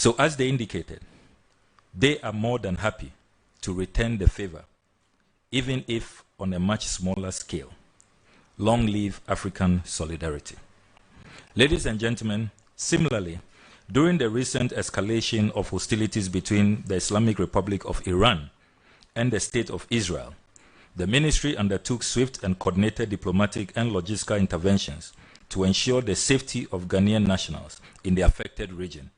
So as they indicated, they are more than happy to return the favor, even if on a much smaller scale. Long live African solidarity. Ladies and gentlemen, similarly, during the recent escalation of hostilities between the Islamic Republic of Iran and the State of Israel, the ministry undertook swift and coordinated diplomatic and logistical interventions to ensure the safety of Ghanaian nationals in the affected region.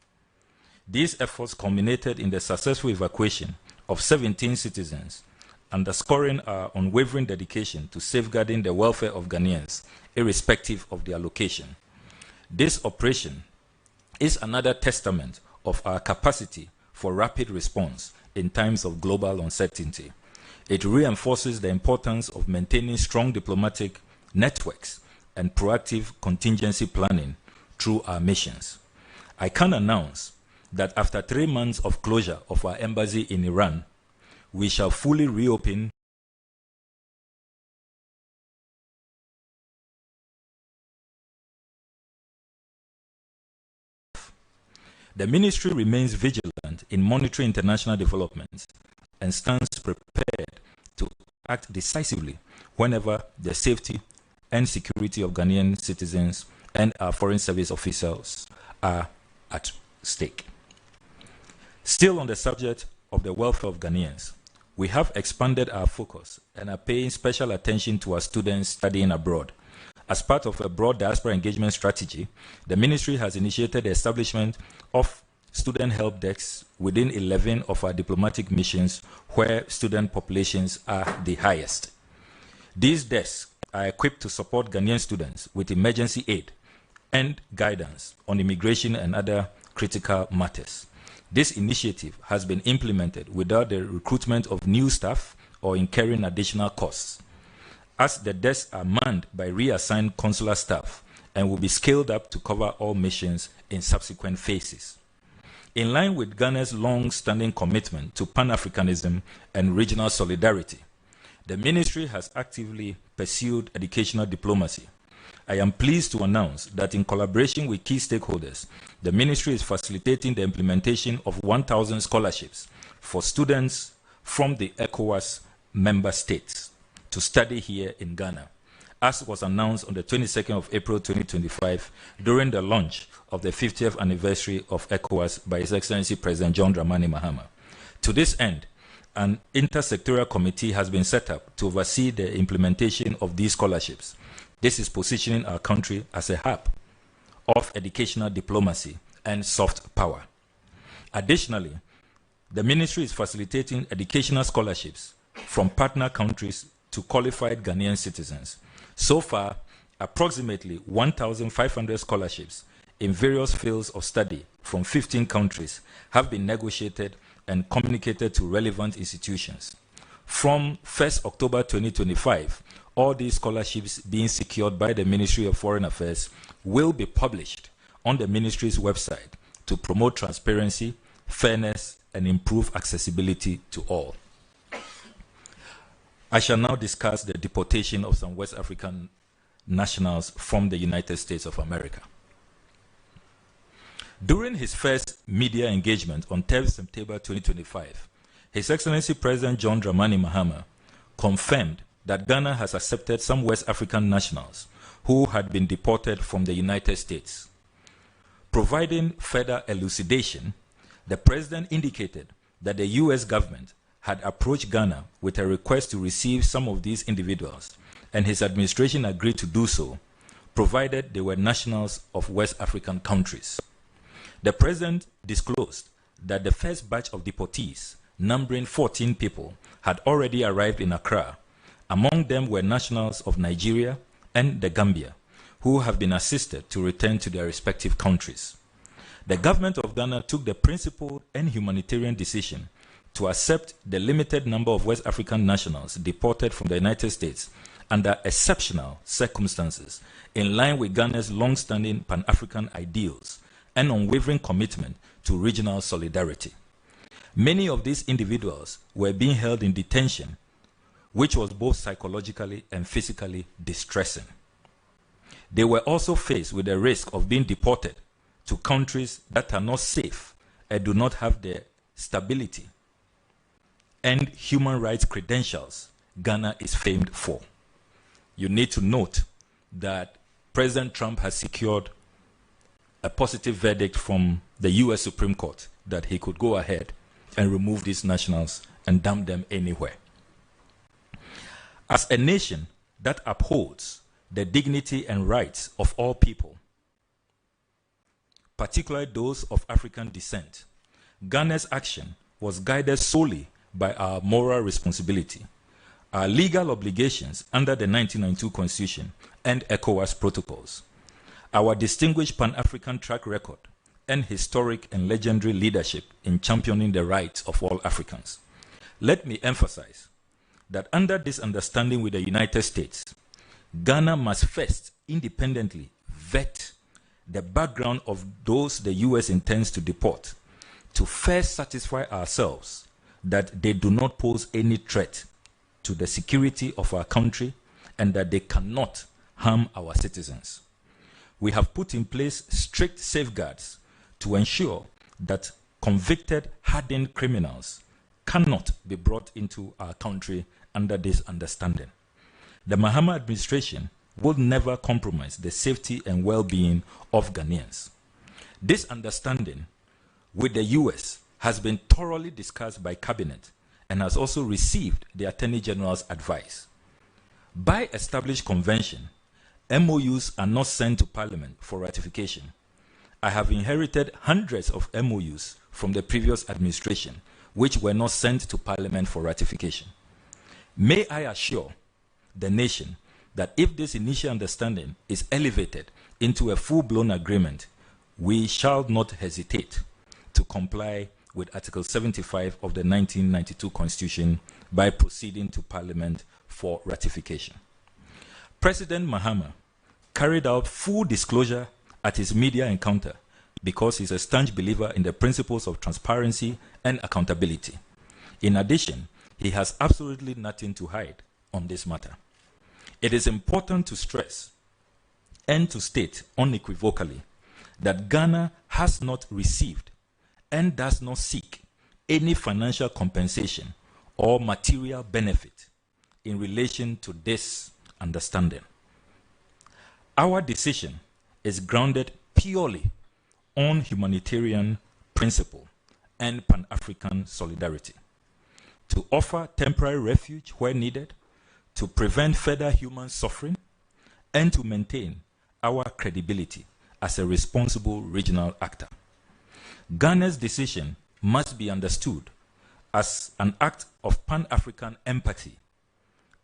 These efforts culminated in the successful evacuation of 17 citizens, underscoring our unwavering dedication to safeguarding the welfare of Ghanaians, irrespective of their location. This operation is another testament of our capacity for rapid response in times of global uncertainty. It reinforces the importance of maintaining strong diplomatic networks and proactive contingency planning through our missions. I can announce that after 3 months of closure of our embassy in Iran, we shall fully reopen The ministry remains vigilant in monitoring international developments and stands prepared to act decisively whenever the safety and security of Ghanaian citizens and our foreign service officials are at stake. Still on the subject of the welfare of Ghanaians, we have expanded our focus and are paying special attention to our students studying abroad. As part of a broad diaspora engagement strategy, the ministry has initiated the establishment of student help desks within 11 of our diplomatic missions where student populations are the highest. These desks are equipped to support Ghanaian students with emergency aid and guidance on immigration and other critical matters. This initiative has been implemented without the recruitment of new staff or incurring additional costs, as the desks are manned by reassigned consular staff and will be scaled up to cover all missions in subsequent phases. In line with Ghana's long-standing commitment to Pan-Africanism and regional solidarity, the ministry has actively pursued educational diplomacy. I am pleased to announce that in collaboration with key stakeholders, the ministry is facilitating the implementation of 1,000 scholarships for students from the ECOWAS member states to study here in Ghana, as was announced on the 22nd of April 2025 during the launch of the 50th anniversary of ECOWAS by His Excellency President John Dramani Mahama. To this end, an intersectoral committee has been set up to oversee the implementation of these scholarships. This is positioning our country as a hub of educational diplomacy and soft power. Additionally, the ministry is facilitating educational scholarships from partner countries to qualified Ghanaian citizens. So far, approximately 1,500 scholarships in various fields of study from 15 countries have been negotiated and communicated to relevant institutions. From 1st October 2025, all these scholarships being secured by the Ministry of Foreign Affairs will be published on the ministry's website to promote transparency, fairness, and improve accessibility to all. I shall now discuss the deportation of some West African nationals from the United States of America. During his first media engagement on 10 September 2025, His Excellency President John Dramani Mahama confirmed that Ghana has accepted some West African nationals who had been deported from the United States. Providing further elucidation, the President indicated that the U.S. government had approached Ghana with a request to receive some of these individuals, and his administration agreed to do so, provided they were nationals of West African countries. The President disclosed that the first batch of deportees, numbering 14 people, had already arrived in Accra. Among them were nationals of Nigeria and the Gambia, who have been assisted to return to their respective countries. The government of Ghana took the principled and humanitarian decision to accept the limited number of West African nationals deported from the United States under exceptional circumstances, in line with Ghana's long-standing Pan-African ideals and unwavering commitment to regional solidarity. Many of these individuals were being held in detention, which was both psychologically and physically distressing. They were also faced with the risk of being deported to countries that are not safe and do not have the stability and human rights credentials Ghana is famed for. You need to note that President Trump has secured a positive verdict from the US Supreme Court that he could go ahead and remove these nationals and dump them anywhere. As a nation that upholds the dignity and rights of all people, particularly those of African descent, Ghana's action was guided solely by our moral responsibility, our legal obligations under the 1992 Constitution and ECOWAS protocols, our distinguished Pan-African track record, and historic and legendary leadership in championing the rights of all Africans. Let me emphasize that under this understanding with the United States, Ghana must first independently vet the background of those the US intends to deport to first satisfy ourselves that they do not pose any threat to the security of our country and that they cannot harm our citizens. We have put in place strict safeguards to ensure that convicted, hardened criminals cannot be brought into our country under this understanding. The Mahama administration will never compromise the safety and well-being of Ghanaians. This understanding with the US has been thoroughly discussed by Cabinet and has also received the Attorney General's advice. By established convention, MOUs are not sent to Parliament for ratification. I have inherited hundreds of MOUs from the previous administration, which were not sent to Parliament for ratification. May I assure the nation that if this initial understanding is elevated into a full-blown agreement, we shall not hesitate to comply with Article 75 of the 1992 Constitution by proceeding to Parliament for ratification. President Mahama carried out full disclosure at his media encounter because he's a staunch believer in the principles of transparency and accountability. In addition, he has absolutely nothing to hide on this matter. It is important to stress and to state unequivocally that Ghana has not received and does not seek any financial compensation or material benefit in relation to this understanding. Our decision is grounded purely on humanitarian principle and Pan-African solidarity, to offer temporary refuge where needed, to prevent further human suffering, and to maintain our credibility as a responsible regional actor. Ghana's decision must be understood as an act of Pan-African empathy.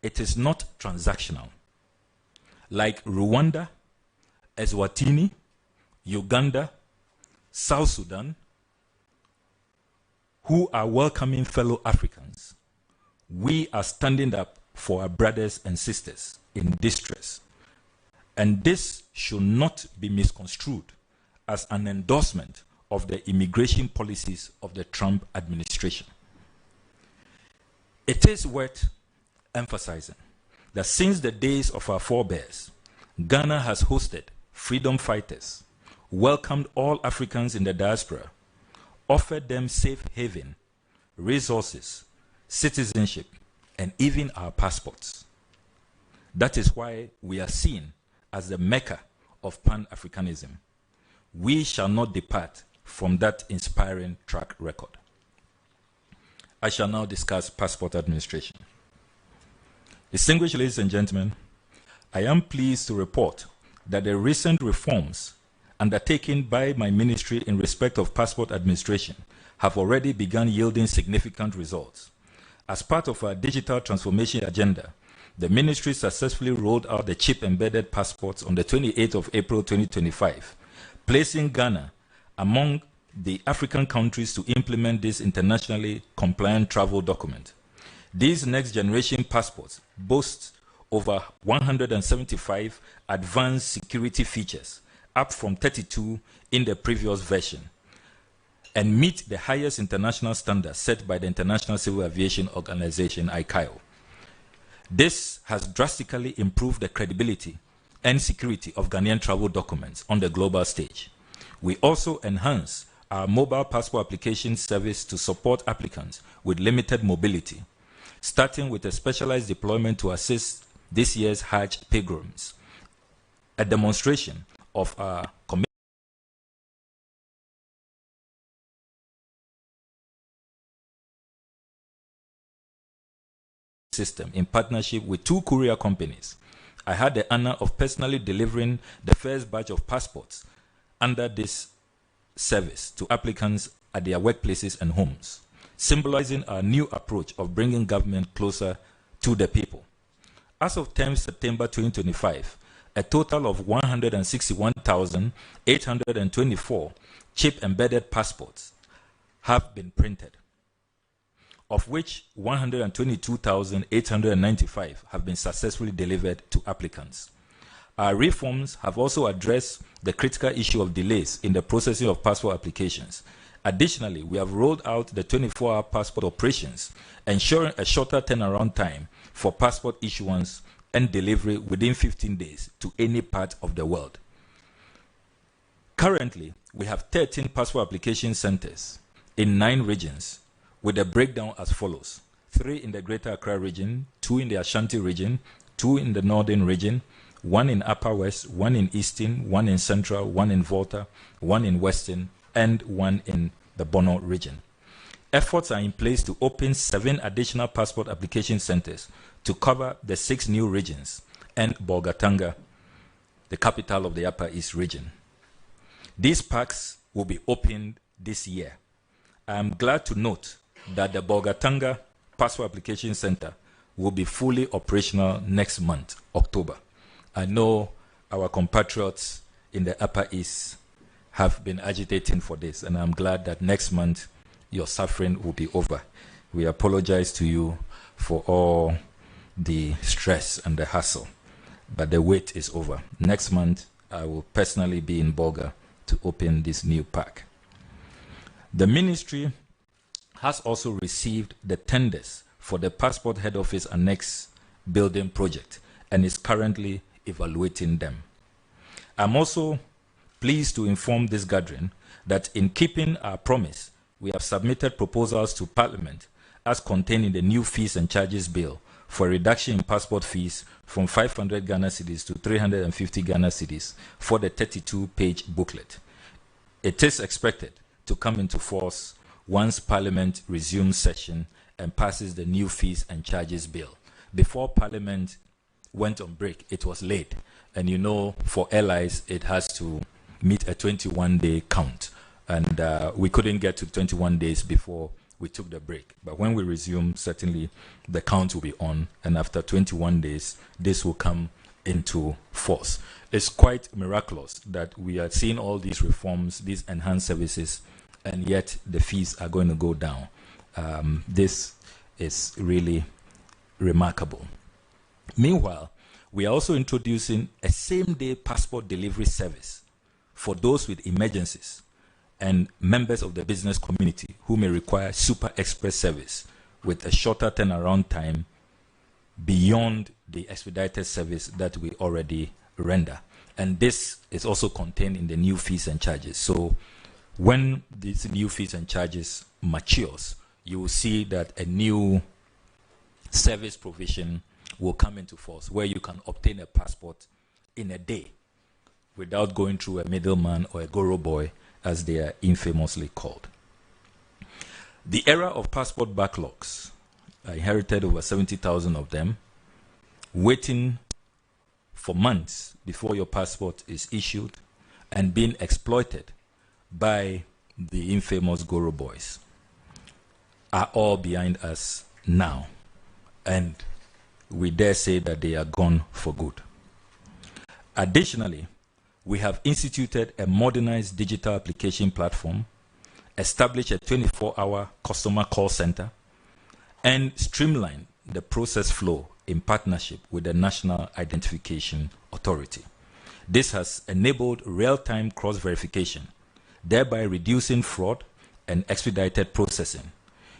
It is not transactional. Like Rwanda, Eswatini, Uganda, South Sudan, who are welcoming fellow Africans, we are standing up for our brothers and sisters in distress. And this should not be misconstrued as an endorsement of the immigration policies of the Trump administration. It is worth emphasizing that since the days of our forebears, Ghana has hosted freedom fighters, welcomed all Africans in the diaspora, offered them safe haven, resources, citizenship, and even our passports. That is why we are seen as the Mecca of Pan-Africanism. We shall not depart from that inspiring track record. I shall now discuss passport administration. Distinguished ladies and gentlemen, I am pleased to report that the recent reforms undertaken by my ministry in respect of passport administration have already begun yielding significant results. As part of our digital transformation agenda, the ministry successfully rolled out the chip-embedded passports on the 28th of April 2025, placing Ghana among the African countries to implement this internationally compliant travel document. These next-generation passports boast over 175 advanced security features, up from 32 in the previous version, and meet the highest international standards set by the International Civil Aviation Organization, ICAO. This has drastically improved the credibility and security of Ghanaian travel documents on the global stage. We also enhance our mobile passport application service to support applicants with limited mobility, starting with a specialized deployment to assist this year's Hajj pilgrims, a demonstration of our commitment system in partnership with 2 courier companies. I had the honor of personally delivering the first batch of passports under this service to applicants at their workplaces and homes, symbolizing our new approach of bringing government closer to the people. As of 10 September 2025, a total of 161,824 chip-embedded passports have been printed, of which 122,895 have been successfully delivered to applicants. Our reforms have also addressed the critical issue of delays in the processing of passport applications. Additionally, we have rolled out the 24-hour passport operations, ensuring a shorter turnaround time for passport issuance and delivery within 15 days to any part of the world. Currently, we have 13 passport application centers in 9 regions, with a breakdown as follows: 3 in the Greater Accra region, 2 in the Ashanti region, 2 in the Northern region, 1 in Upper West, 1 in Eastern, 1 in Central, 1 in Volta, 1 in Western, and 1 in the Bono region. Efforts are in place to open 7 additional passport application centers to cover the 6 new regions and Bolgatanga, the capital of the Upper East region. These parks will be opened this year. I am glad to note that the Bolgatanga Passport Application Center will be fully operational next month, October. I know our compatriots in the Upper East have been agitating for this, and I'm glad that next month your suffering will be over. We apologize to you for all the stress and the hassle, but the wait is over. Next month, I will personally be in Bolga to open this new park. The ministry has also received the tenders for the Passport Head Office Annex building project and is currently evaluating them. I'm also pleased to inform this gathering that in keeping our promise, we have submitted proposals to Parliament as contained in the new fees and charges bill for a reduction in passport fees from 500 Ghana cedis to 350 Ghana cedis for the 32-page booklet. It is expected to come into force once Parliament resumes session and passes the new fees and charges bill. Before Parliament went on break, it was late. And you know, for allies, it has to meet a 21-day count. And we couldn't get to 21 days before we took the break. But when we resume, certainly the count will be on. And after 21 days, this will come into force. It's quite miraculous that we are seeing all these reforms, these enhanced services, and yet the fees are going to go down. This is really remarkable. Meanwhile, we are also introducing a same-day passport delivery service for those with emergencies and members of the business community who may require super express service with a shorter turnaround time beyond the expedited service that we already render. And this is also contained in the new fees and charges. So when these new fees and charges matures, you will see that a new service provision will come into force where you can obtain a passport in a day without going through a middleman or a goro boy, as they are infamously called. The era of passport backlogs, I inherited over 70,000 of them, waiting for months before your passport is issued and being exploited by the infamous goro boys, are all behind us now. And we dare say that they are gone for good. Additionally, we have instituted a modernized digital application platform, established a 24-hour customer call center, and streamlined the process flow in partnership with the National Identification Authority. This has enabled real-time cross-verification, thereby reducing fraud and expedited processing.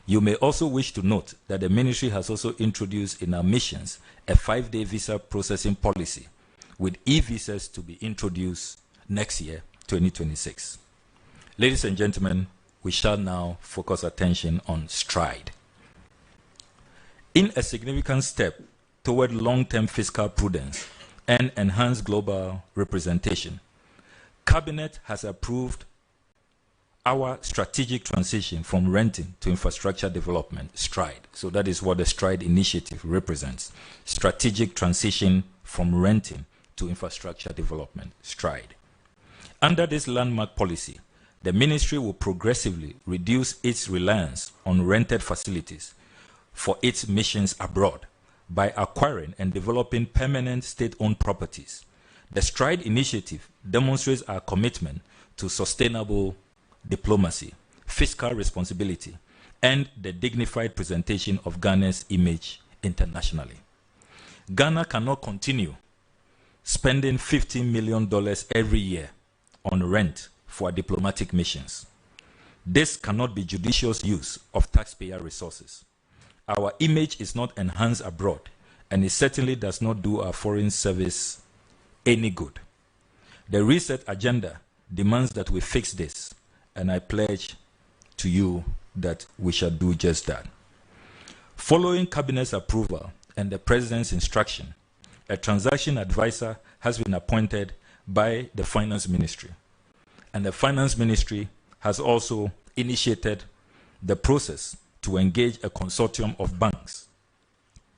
You may also wish to note that the ministry has also introduced in our missions a 5-day visa processing policy, with e-visas to be introduced next year, 2026. Ladies and gentlemen, we shall now focus attention on STRIDE. In a significant step toward long-term fiscal prudence and enhanced global representation, Cabinet has approved our strategic transition from renting to infrastructure development, STRIDE. So that is what the STRIDE initiative represents. Strategic transition from renting to infrastructure development, STRIDE. Under this landmark policy, the ministry will progressively reduce its reliance on rented facilities for its missions abroad by acquiring and developing permanent state-owned properties. The STRIDE initiative demonstrates our commitment to sustainable diplomacy, fiscal responsibility, and the dignified presentation of Ghana's image internationally. Ghana cannot continue spending $15 million every year on rent for diplomatic missions. This cannot be judicious use of taxpayer resources. Our image is not enhanced abroad, and it certainly does not do our foreign service any good. The reset agenda demands that we fix this, and I pledge to you that we shall do just that. Following Cabinet's approval and the President's instruction, a transaction advisor has been appointed by the Finance Ministry, and the Finance Ministry has also initiated the process to engage a consortium of banks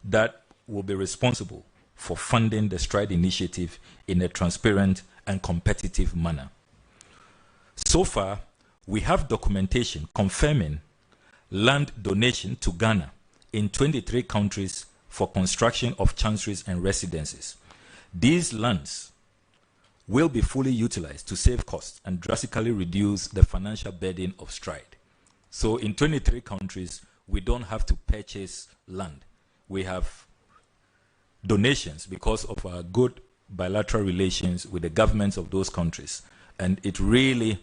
that will be responsible for funding the STRIDE initiative in a transparent and competitive manner. So far, we have documentation confirming land donation to Ghana in 23 countries for construction of chanceries and residences. These lands will be fully utilized to save costs and drastically reduce the financial burden of STRIDE. So in 23 countries, we don't have to purchase land. We have donations because of our good bilateral relations with the governments of those countries. And it really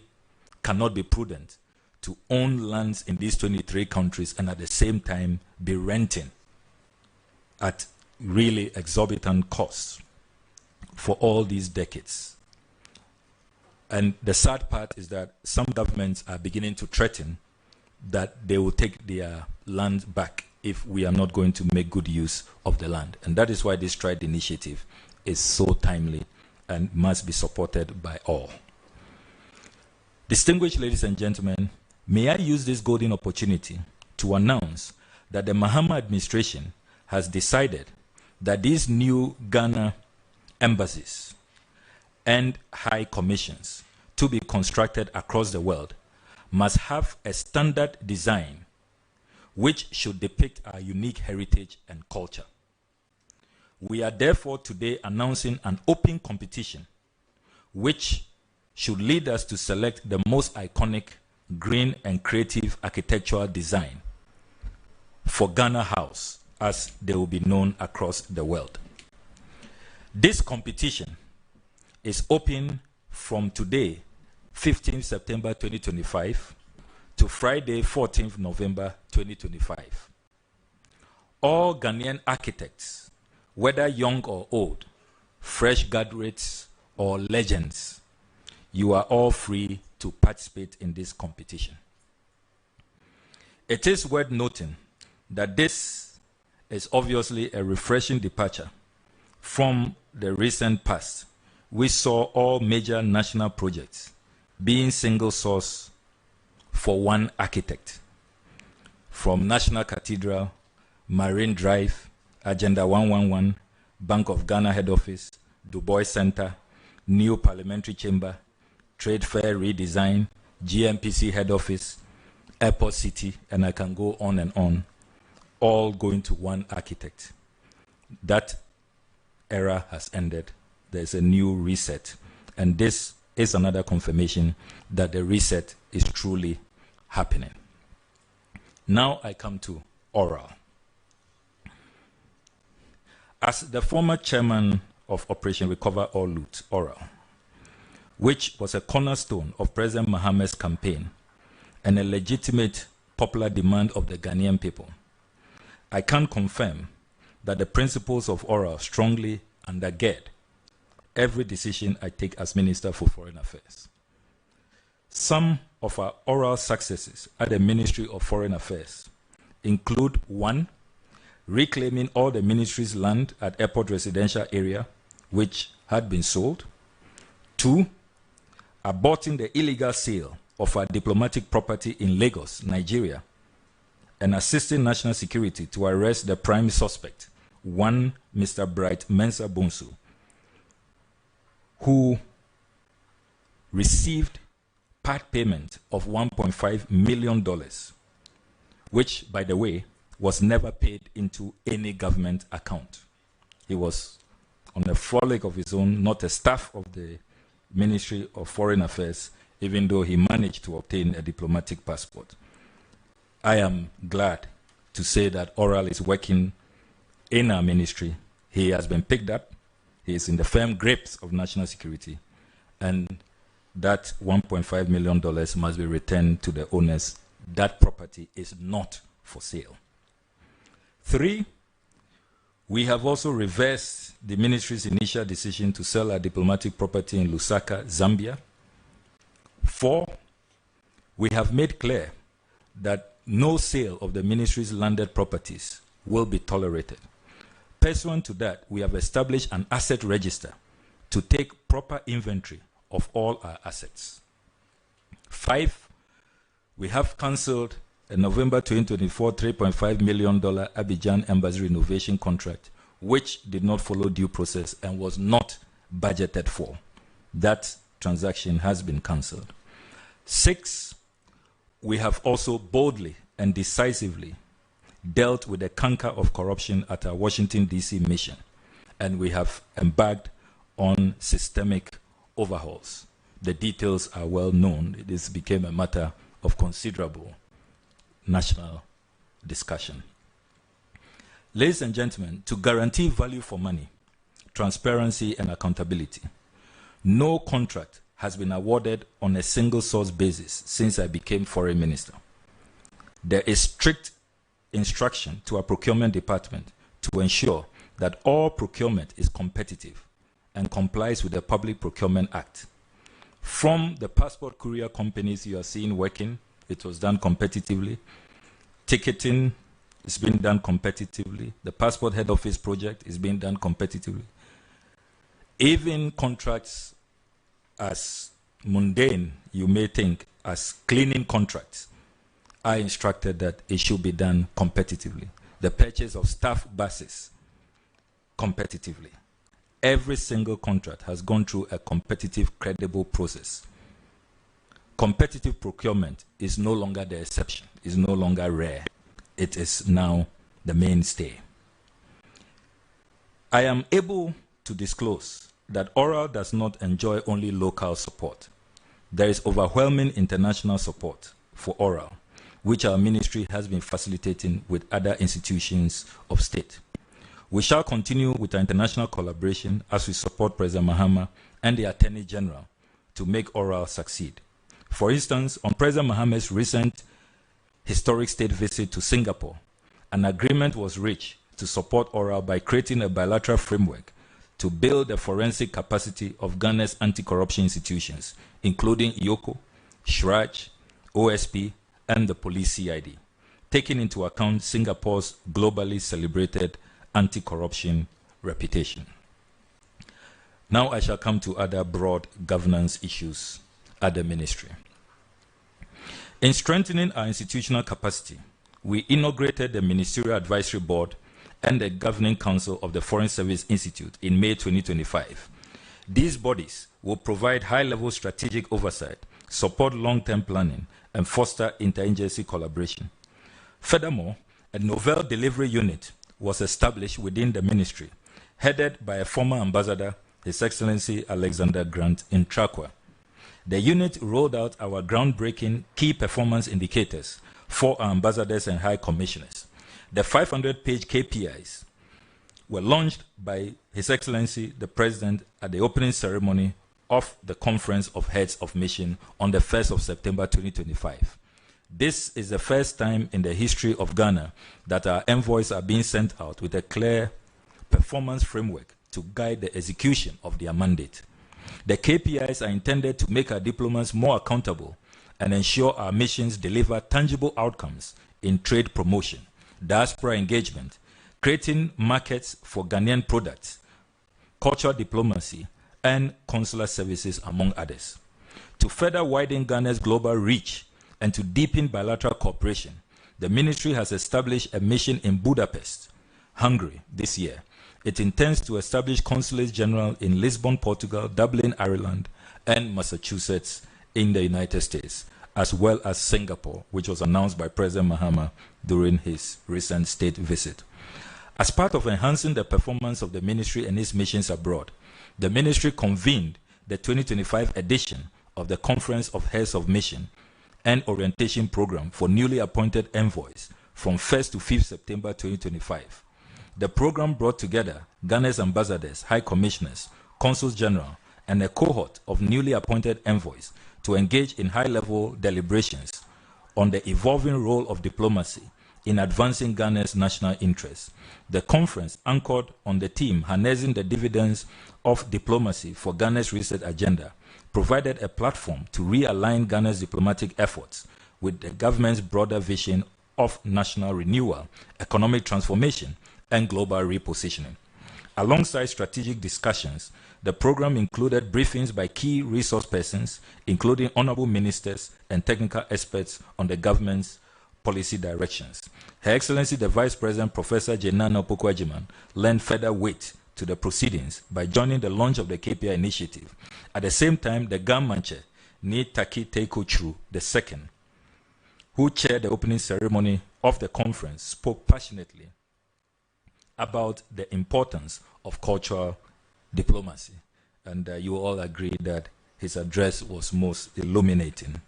cannot be prudent to own lands in these 23 countries and at the same time be renting at really exorbitant costs for all these decades. And the sad part is that some governments are beginning to threaten that they will take their land back if we are not going to make good use of the land. And that is why this STRIDE initiative is so timely and must be supported by all. Distinguished ladies and gentlemen, may I use this golden opportunity to announce that the Mahama administration has decided that these new Ghana embassies and high commissions to be constructed across the world must have a standard design which should depict our unique heritage and culture. We are therefore today announcing an open competition which should lead us to select the most iconic, green and creative architectural design for Ghana House, as they will be known across the world. This competition is open from today, 15 September 2025, to Friday, 14th November 2025. All Ghanaian architects, whether young or old, fresh graduates or legends, you are all free to participate in this competition. It is worth noting that this is obviously a refreshing departure from the recent past. We saw all major national projects being single source for one architect, from National Cathedral, Marine Drive, Agenda 111, Bank of Ghana Head Office, Du Bois Center, New Parliamentary Chamber, Trade Fair redesign, GMPC Head Office, Airport City, and I can go on and on, all going to one architect. That era has ended. There's a new reset. And this is another confirmation that the reset is truly happening. Now I come to oral. As the former chairman of Operation Recover or Loot, oral, which was a cornerstone of President Mahama's campaign and a legitimate popular demand of the Ghanaian people, I can confirm that the principles of oral strongly undergird every decision I take as Minister for Foreign Affairs. Some of our oral successes at the Ministry of Foreign Affairs include: 1. Reclaiming all the ministry's land at Airport Residential Area, which had been sold. 2. Aborting the illegal sale of our diplomatic property in Lagos, Nigeria, and assisting national security to arrest the prime suspect, one Mr. Bright Mensah Bonsu, who received part payment of $1.5 million, which, by the way, was never paid into any government account. He was on a frolic of his own, not a staff of the Ministry of Foreign Affairs, even though he managed to obtain a diplomatic passport. I am glad to say that Oral is working in our ministry. He has been picked up. He is in the firm grips of national security, and that $1.5 million must be returned to the owners. That property is not for sale. 3, we have also reversed the ministry's initial decision to sell our diplomatic property in Lusaka, Zambia. 4, we have made clear that no sale of the ministry's landed properties will be tolerated. Pursuant to that, we have established an asset register to take proper inventory of all our assets. 5, we have cancelled a November 2024 $3.5 million Abidjan Embassy renovation contract, which did not follow due process and was not budgeted for. That transaction has been cancelled. 6, we have also boldly and decisively dealt with the canker of corruption at our Washington, D.C. mission, and we have embarked on systemic overhauls. The details are well known. This became a matter of considerable national discussion. Ladies and gentlemen, to guarantee value for money, transparency, and accountability, no contract has been awarded on a single source basis since I became foreign minister. There is strict instruction to our procurement department to ensure that all procurement is competitive and complies with the Public Procurement Act. From the passport courier companies you are seeing working, it was done competitively. Ticketing is being done competitively. The passport head office project is being done competitively. Even contracts as mundane, you may think, as cleaning contracts, I instructed that it should be done competitively. The purchase of staff buses, competitively. Every single contract has gone through a competitive, credible process. Competitive procurement is no longer the exception, is no longer rare. It is now the mainstay. I am able to disclose that Oral does not enjoy only local support. There is overwhelming international support for Oral, which our ministry has been facilitating with other institutions of state. We shall continue with our international collaboration as we support President Mahama and the Attorney General to make Oral succeed. For instance, on President Mahama's recent historic state visit to Singapore, an agreement was reached to support Oral by creating a bilateral framework to build the forensic capacity of Ghana's anti-corruption institutions, including IOCO, SHRAJ, OSP, and the police CID, taking into account Singapore's globally celebrated anti-corruption reputation. Now I shall come to other broad governance issues at the ministry. In strengthening our institutional capacity, we inaugurated the Ministerial Advisory Board and the Governing Council of the Foreign Service Institute in May 2025. These bodies will provide high-level strategic oversight, support long-term planning, and foster interagency collaboration. Furthermore, a novel delivery unit was established within the ministry, headed by a former ambassador, His Excellency Alexander Grant Intrakwa. The unit rolled out our groundbreaking key performance indicators for our ambassadors and high commissioners. The 500-page KPIs were launched by His Excellency the President at the opening ceremony of the Conference of Heads of Mission on the 1st of September 2025. This is the first time in the history of Ghana that our envoys are being sent out with a clear performance framework to guide the execution of their mandate. The KPIs are intended to make our diplomats more accountable and ensure our missions deliver tangible outcomes in trade promotion, diaspora engagement, creating markets for Ghanaian products, cultural diplomacy, and consular services, among others. To further widen Ghana's global reach and to deepen bilateral cooperation, the ministry has established a mission in Budapest, Hungary, this year. It intends to establish consulates general in Lisbon, Portugal, Dublin, Ireland, and Massachusetts in the United States, as well as Singapore, which was announced by President Mahama during his recent state visit. As part of enhancing the performance of the ministry and its missions abroad, the ministry convened the 2025 edition of the Conference of Heads of Mission and Orientation Program for newly appointed envoys from 1st to 5th September 2025. The program brought together Ghana's ambassadors, high commissioners, consuls general, and a cohort of newly appointed envoys to engage in high-level deliberations on the evolving role of diplomacy in advancing Ghana's national interests. The conference anchored on the theme harnessing the dividends of diplomacy for Ghana's reset agenda, provided a platform to realign Ghana's diplomatic efforts with the government's broader vision of national renewal, economic transformation, and global repositioning. Alongside strategic discussions, the program included briefings by key resource persons, including honorable ministers and technical experts on the government's policy directions. Her Excellency the Vice President, Professor Jenana Opoku-Agyeman, lent further weight to the proceedings by joining the launch of the KPI initiative. At the same time, the Gammanche, Ni Taki Teiko Chru II, who chaired the opening ceremony of the conference, spoke passionately about the importance of cultural diplomacy. And you all agree that his address was most illuminating.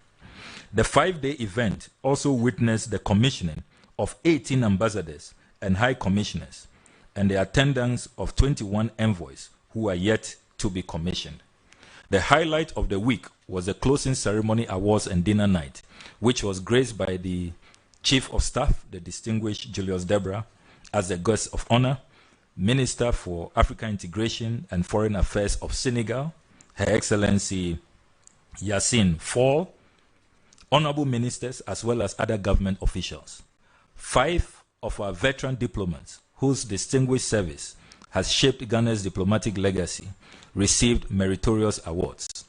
The 5-day event also witnessed the commissioning of 18 ambassadors and high commissioners and the attendance of 21 envoys who are yet to be commissioned. The highlight of the week was the closing ceremony awards and dinner night, which was graced by the Chief of Staff, the distinguished Julius Debra, as the guest of honor, Minister for African Integration and Foreign Affairs of Senegal, Her Excellency Yassine Fall, honorable ministers, as well as other government officials. 5 of our veteran diplomats, whose distinguished service has shaped Ghana's diplomatic legacy, received meritorious awards.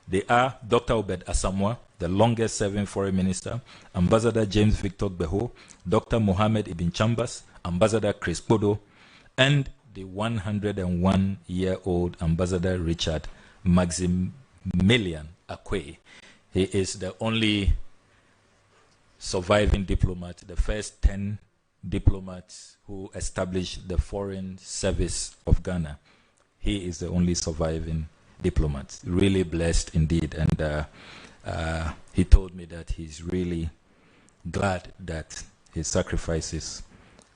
They are Dr. Obed Asamoah, the longest-serving foreign minister, Ambassador James Victor Beho, Dr. Mohammed Ibn Chambers, Ambassador Chris Bodo, and the 101-year-old Ambassador Richard Maximilian Akwe. He is the only surviving diplomat, the first 10 diplomats who established the Foreign Service of Ghana. He is the only surviving diplomat. Really blessed indeed. And he told me that he's really glad that his sacrifices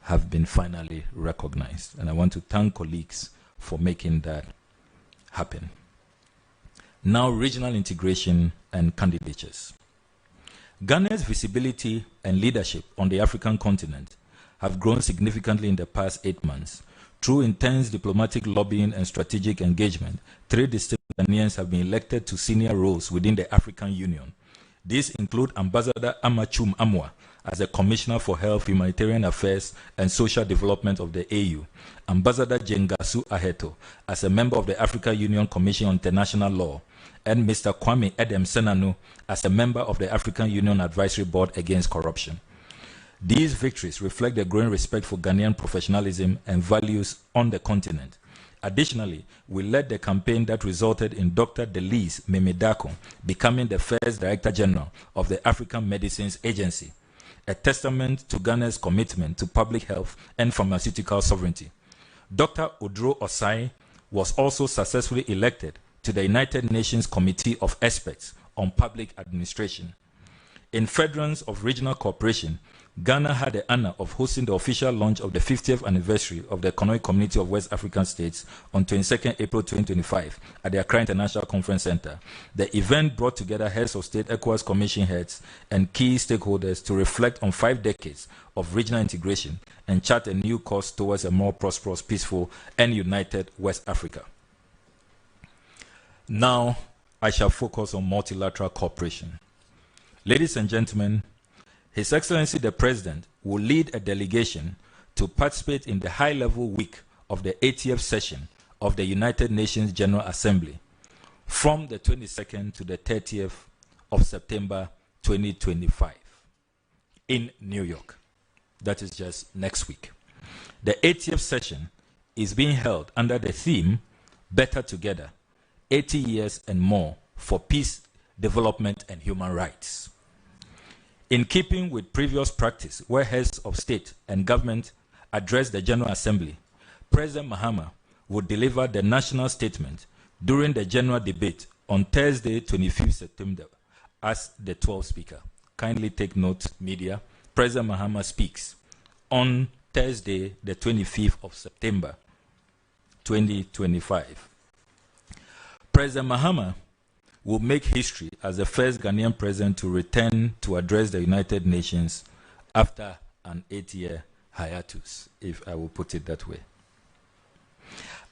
have been finally recognized. And I want to thank colleagues for making that happen. Now, regional integration and candidatures. Ghana's visibility and leadership on the African continent have grown significantly in the past 8 months. Through intense diplomatic lobbying and strategic engagement, 3 distinct Ghanaians have been elected to senior roles within the African Union. These include Ambassador Amachum Amwa as the Commissioner for Health, Humanitarian Affairs and Social Development of the AU, Ambassador Jengasu Aheto as a member of the African Union Commission on International Law, and Mr. Kwame Edem Senanu as a member of the African Union Advisory Board Against Corruption. These victories reflect the growing respect for Ghanaian professionalism and values on the continent. Additionally, we led the campaign that resulted in Dr. Delise Memedako becoming the first Director General of the African Medicines Agency, a testament to Ghana's commitment to public health and pharmaceutical sovereignty. Dr. Odro Osai was also successfully elected to the United Nations Committee of Experts on Public Administration. In furtherance of regional cooperation, Ghana had the honor of hosting the official launch of the 50th anniversary of the Economic Community of West African States on 22nd April 2025 at the Accra International Conference Center. The event brought together heads of state, ECOWAS Commission heads, and key stakeholders to reflect on 5 decades of regional integration and chart a new course towards a more prosperous, peaceful, and united West Africa. Now, I shall focus on multilateral cooperation. Ladies and gentlemen, His Excellency the President will lead a delegation to participate in the high-level week of the 80th session of the United Nations General Assembly from the 22nd to the 30th of September 2025 in New York. That is just next week. The 80th session is being held under the theme Better Together, 80 years and more for peace, development, and human rights. In keeping with previous practice where heads of state and government address the General Assembly, President Mahama would deliver the national statement during the general debate on Thursday, 25th September, as the 12th speaker. Kindly take note, media. President Mahama speaks on Thursday, the 25th of September, 2025. President Mahama will make history as the first Ghanaian president to return to address the United Nations after an 8-year hiatus, if I will put it that way.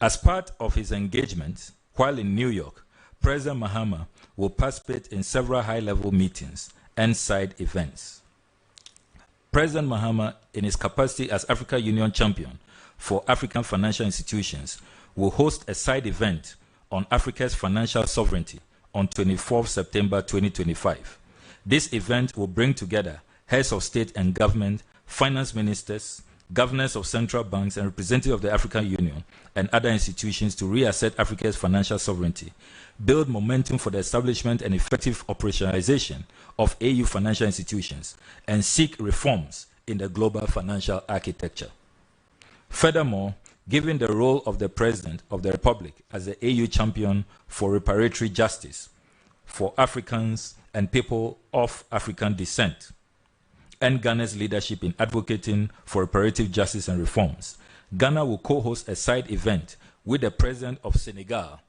As part of his engagement while in New York, President Mahama will participate in several high-level meetings and side events. President Mahama, in his capacity as African Union champion for African financial institutions, will host a side event on Africa's financial sovereignty on 24th September 2025. This event will bring together heads of state and government, finance ministers, governors of central banks, and representatives of the African Union and other institutions to reassert Africa's financial sovereignty, build momentum for the establishment and effective operationalization of AU financial institutions, and seek reforms in the global financial architecture. Furthermore, given the role of the President of the Republic as the AU champion for reparatory justice for Africans and people of African descent, and Ghana's leadership in advocating for reparative justice and reforms, Ghana will co-host a side event with the President of Senegal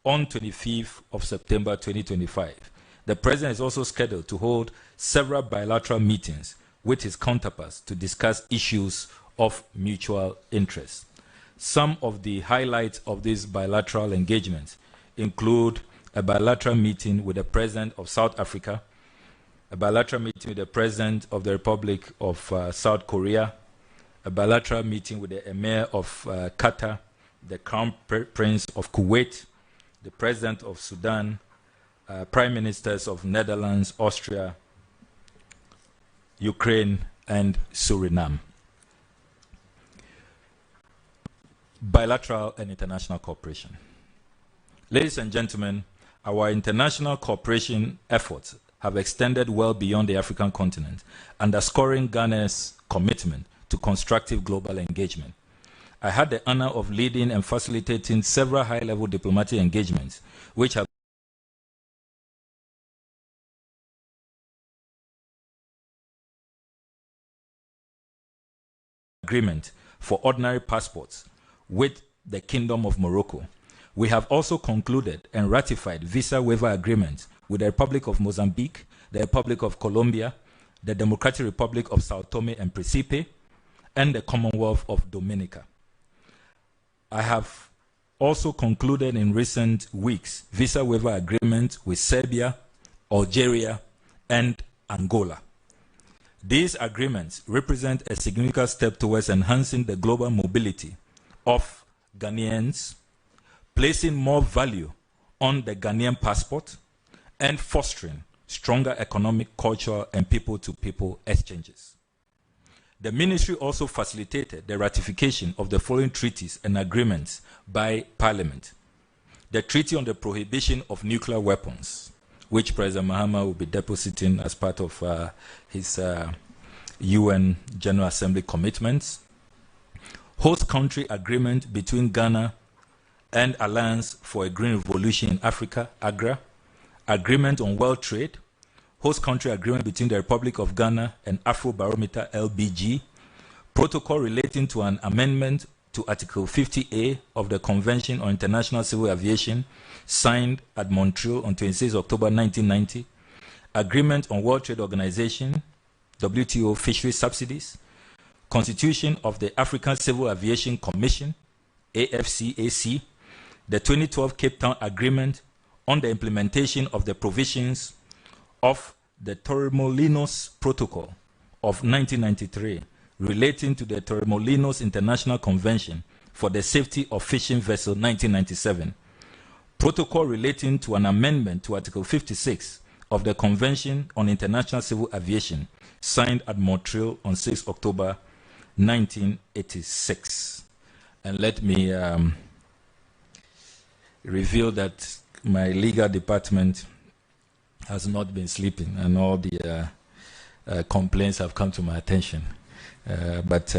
on 25th of September 2025. The President is also scheduled to hold several bilateral meetings with his counterparts to discuss issues of mutual interest. Some of the highlights of these bilateral engagements include a bilateral meeting with the President of South Africa, a bilateral meeting with the President of the Republic of South Korea, a bilateral meeting with the Emir of Qatar, the Crown Prince of Kuwait, the President of Sudan, Prime Ministers of Netherlands, Austria, Ukraine, and Suriname. Bilateral and international cooperation. Ladies and gentlemen, our international cooperation efforts have extended well beyond the African continent, underscoring Ghana's commitment to constructive global engagement. I had the honor of leading and facilitating several high-level diplomatic engagements, which have agreement for ordinary passports with the Kingdom of Morocco. We have also concluded and ratified visa waiver agreements with the Republic of Mozambique, the Republic of Colombia, the Democratic Republic of Sao Tome and Principe, and the Commonwealth of Dominica. I have also concluded in recent weeks visa waiver agreements with Serbia, Algeria, and Angola. These agreements represent a significant step towards enhancing the global mobility of Ghanaians, placing more value on the Ghanaian passport, and fostering stronger economic, cultural, and people-to-people exchanges. The ministry also facilitated the ratification of the following treaties and agreements by Parliament. The Treaty on the Prohibition of Nuclear Weapons, which President Mahama will be depositing as part of his UN General Assembly commitments. Host country agreement between Ghana and Alliance for a Green Revolution in Africa, AGRA. Agreement on World Trade. Host country agreement between the Republic of Ghana and Afrobarometer LBG. Protocol relating to an amendment to Article 50A of the Convention on International Civil Aviation, signed at Montreal on 26 October 1990. Agreement on World Trade Organization, WTO fisheries subsidies. Constitution of the African Civil Aviation Commission, AFCAC. The 2012 Cape Town Agreement on the implementation of the provisions of the Torremolinos Protocol of 1993 relating to the Torremolinos International Convention for the Safety of Fishing Vessels 1997, protocol relating to an amendment to Article 56 of the Convention on International Civil Aviation, signed at Montreal on 6 October 1986. And let me reveal that my legal department has not been sleeping, and all the complaints have come to my attention. But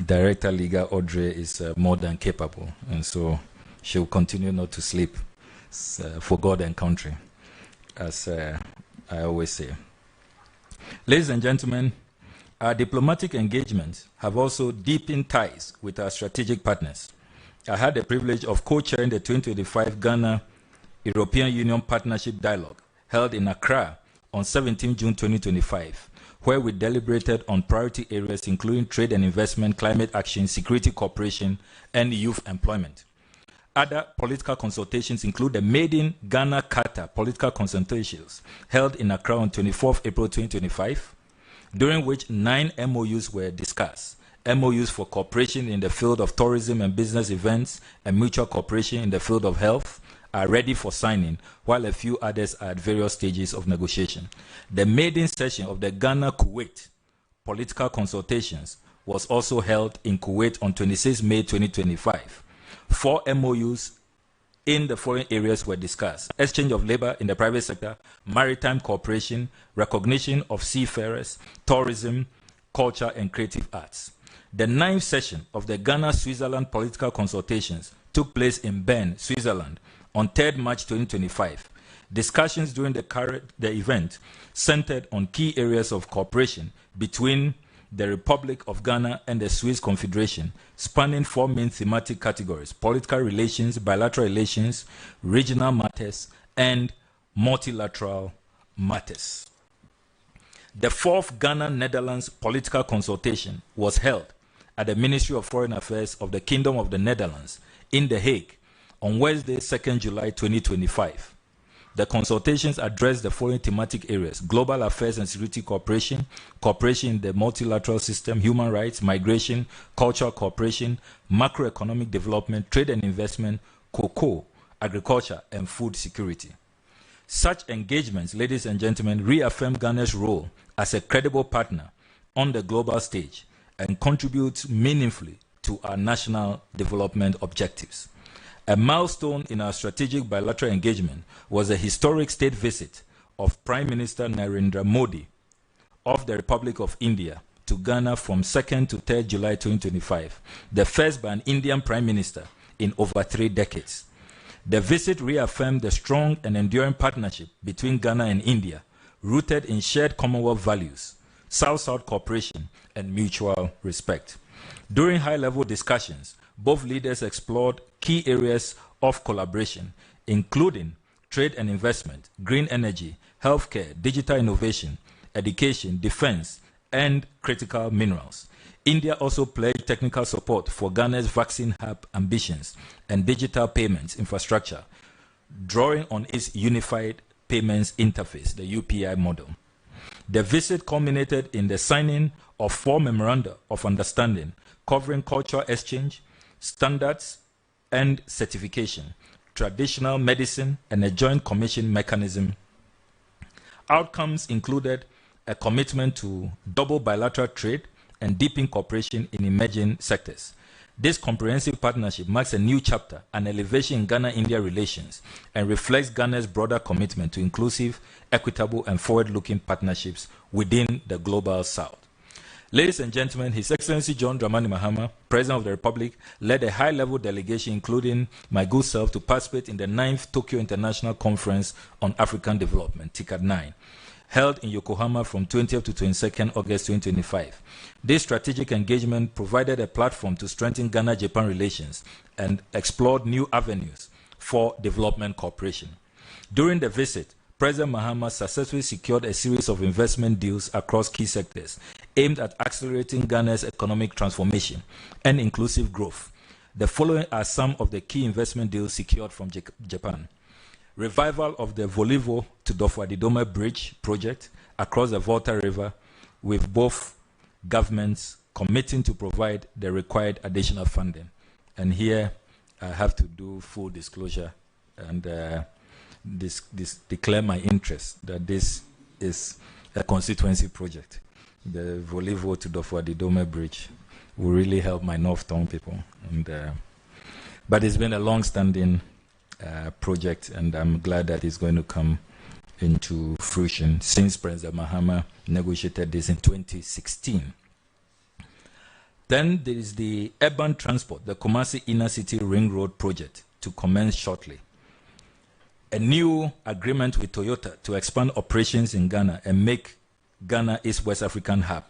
Director Legal Audrey is more than capable, and so she will continue not to sleep for God and country, as I always say. Ladies and gentlemen, our diplomatic engagements have also deepened ties with our strategic partners. I had the privilege of co-chairing the 2025 Ghana European Union Partnership Dialogue held in Accra on 17 June 2025, where we deliberated on priority areas including trade and investment, climate action, security cooperation, and youth employment. Other political consultations include the Maiden Ghana Carter political consultations held in Accra on 24 April 2025, during which 9 MOUs were discussed. MOUs for cooperation in the field of tourism and business events and mutual cooperation in the field of health are ready for signing, while a few others are at various stages of negotiation. The maiden session of the Ghana-Kuwait political consultations was also held in Kuwait on 26 May 2025. 4 MOUs in the following areas were discussed: exchange of labor in the private sector, maritime cooperation, recognition of seafarers, tourism, culture, and creative arts. The 9th session of the Ghana-Switzerland political consultations took place in Bern, Switzerland, on 3rd March 2025. Discussions during the event centered on key areas of cooperation between the Republic of Ghana and the Swiss Confederation, spanning 4 main thematic categories: political relations, bilateral relations, regional matters, and multilateral matters. The 4th Ghana-Netherlands political consultation was held at the Ministry of Foreign Affairs of the Kingdom of the Netherlands in The Hague on Wednesday, 2nd July 2025. The consultations addressed the following thematic areas: global affairs and security cooperation, cooperation in the multilateral system, human rights, migration, cultural cooperation, macroeconomic development, trade and investment, cocoa, agriculture, and food security. Such engagements, ladies and gentlemen, reaffirm Ghana's role as a credible partner on the global stage and contribute meaningfully to our national development objectives. A milestone in our strategic bilateral engagement was a historic state visit of Prime Minister Narendra Modi of the Republic of India to Ghana from 2nd to 3rd July 2025, the first by an Indian Prime Minister in over 3 decades. The visit reaffirmed the strong and enduring partnership between Ghana and India, rooted in shared Commonwealth values, South-South cooperation, and mutual respect. During high-level discussions, both leaders explored key areas of collaboration, including trade and investment, green energy, healthcare, digital innovation, education, defense, and critical minerals. India also pledged technical support for Ghana's vaccine hub ambitions and digital payments infrastructure, drawing on its Unified Payments Interface, the UPI model. The visit culminated in the signing of 4 memoranda of understanding covering cultural exchange, standards and certification, traditional medicine, and a joint commission mechanism. Outcomes included a commitment to double bilateral trade and deepen cooperation in emerging sectors. This comprehensive partnership marks a new chapter, an elevation in Ghana-India relations, and reflects Ghana's broader commitment to inclusive, equitable, and forward-looking partnerships within the global South. Ladies and gentlemen, His Excellency John Dramani Mahama, President of the Republic, led a high-level delegation, including my good self, to participate in the 9th Tokyo International Conference on African Development, TICAD 9, held in Yokohama from 20th to 22nd August 2025. This strategic engagement provided a platform to strengthen Ghana-Japan relations and explored new avenues for development cooperation. During the visit, President Mahama successfully secured a series of investment deals across key sectors aimed at accelerating Ghana's economic transformation and inclusive growth. The following are some of the key investment deals secured from Japan. revival of the Volivo to Dofwadidome Bridge project across the Volta River, with both governments committing to provide the required additional funding. And here I have to do full disclosure and declare my interest that this is a constituency project. The Volivo to Dofwadidome Bridge will really help my North Town people. And, but it's been a long-standing project, and I'm glad that it's going to come into fruition since President Mahama negotiated this in 2016. Then there is the urban transport, the Kumasi Inner City Ring Road project, to commence shortly. A new agreement with Toyota to expand operations in Ghana and make Ghana its West African hub.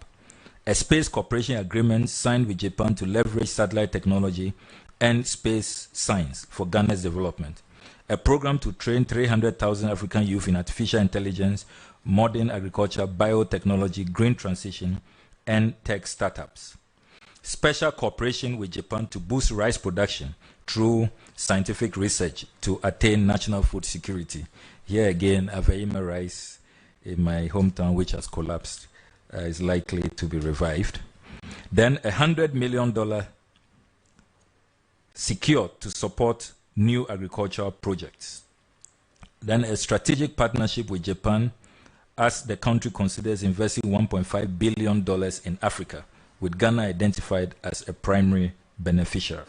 A space cooperation agreement signed with Japan to leverage satellite technology and space science for Ghana's development. A program to train 300,000 African youth in artificial intelligence, modern agriculture, biotechnology, green transition, and tech startups. Special cooperation with Japan to boost rice production through scientific research to attain national food security. Here again, Aveima rice in my hometown, which has collapsed, is likely to be revived. Then $100 million secured to support new agricultural projects. Then a strategic partnership with Japan as the country considers investing $1.5 billion in Africa, with Ghana identified as a primary beneficiary.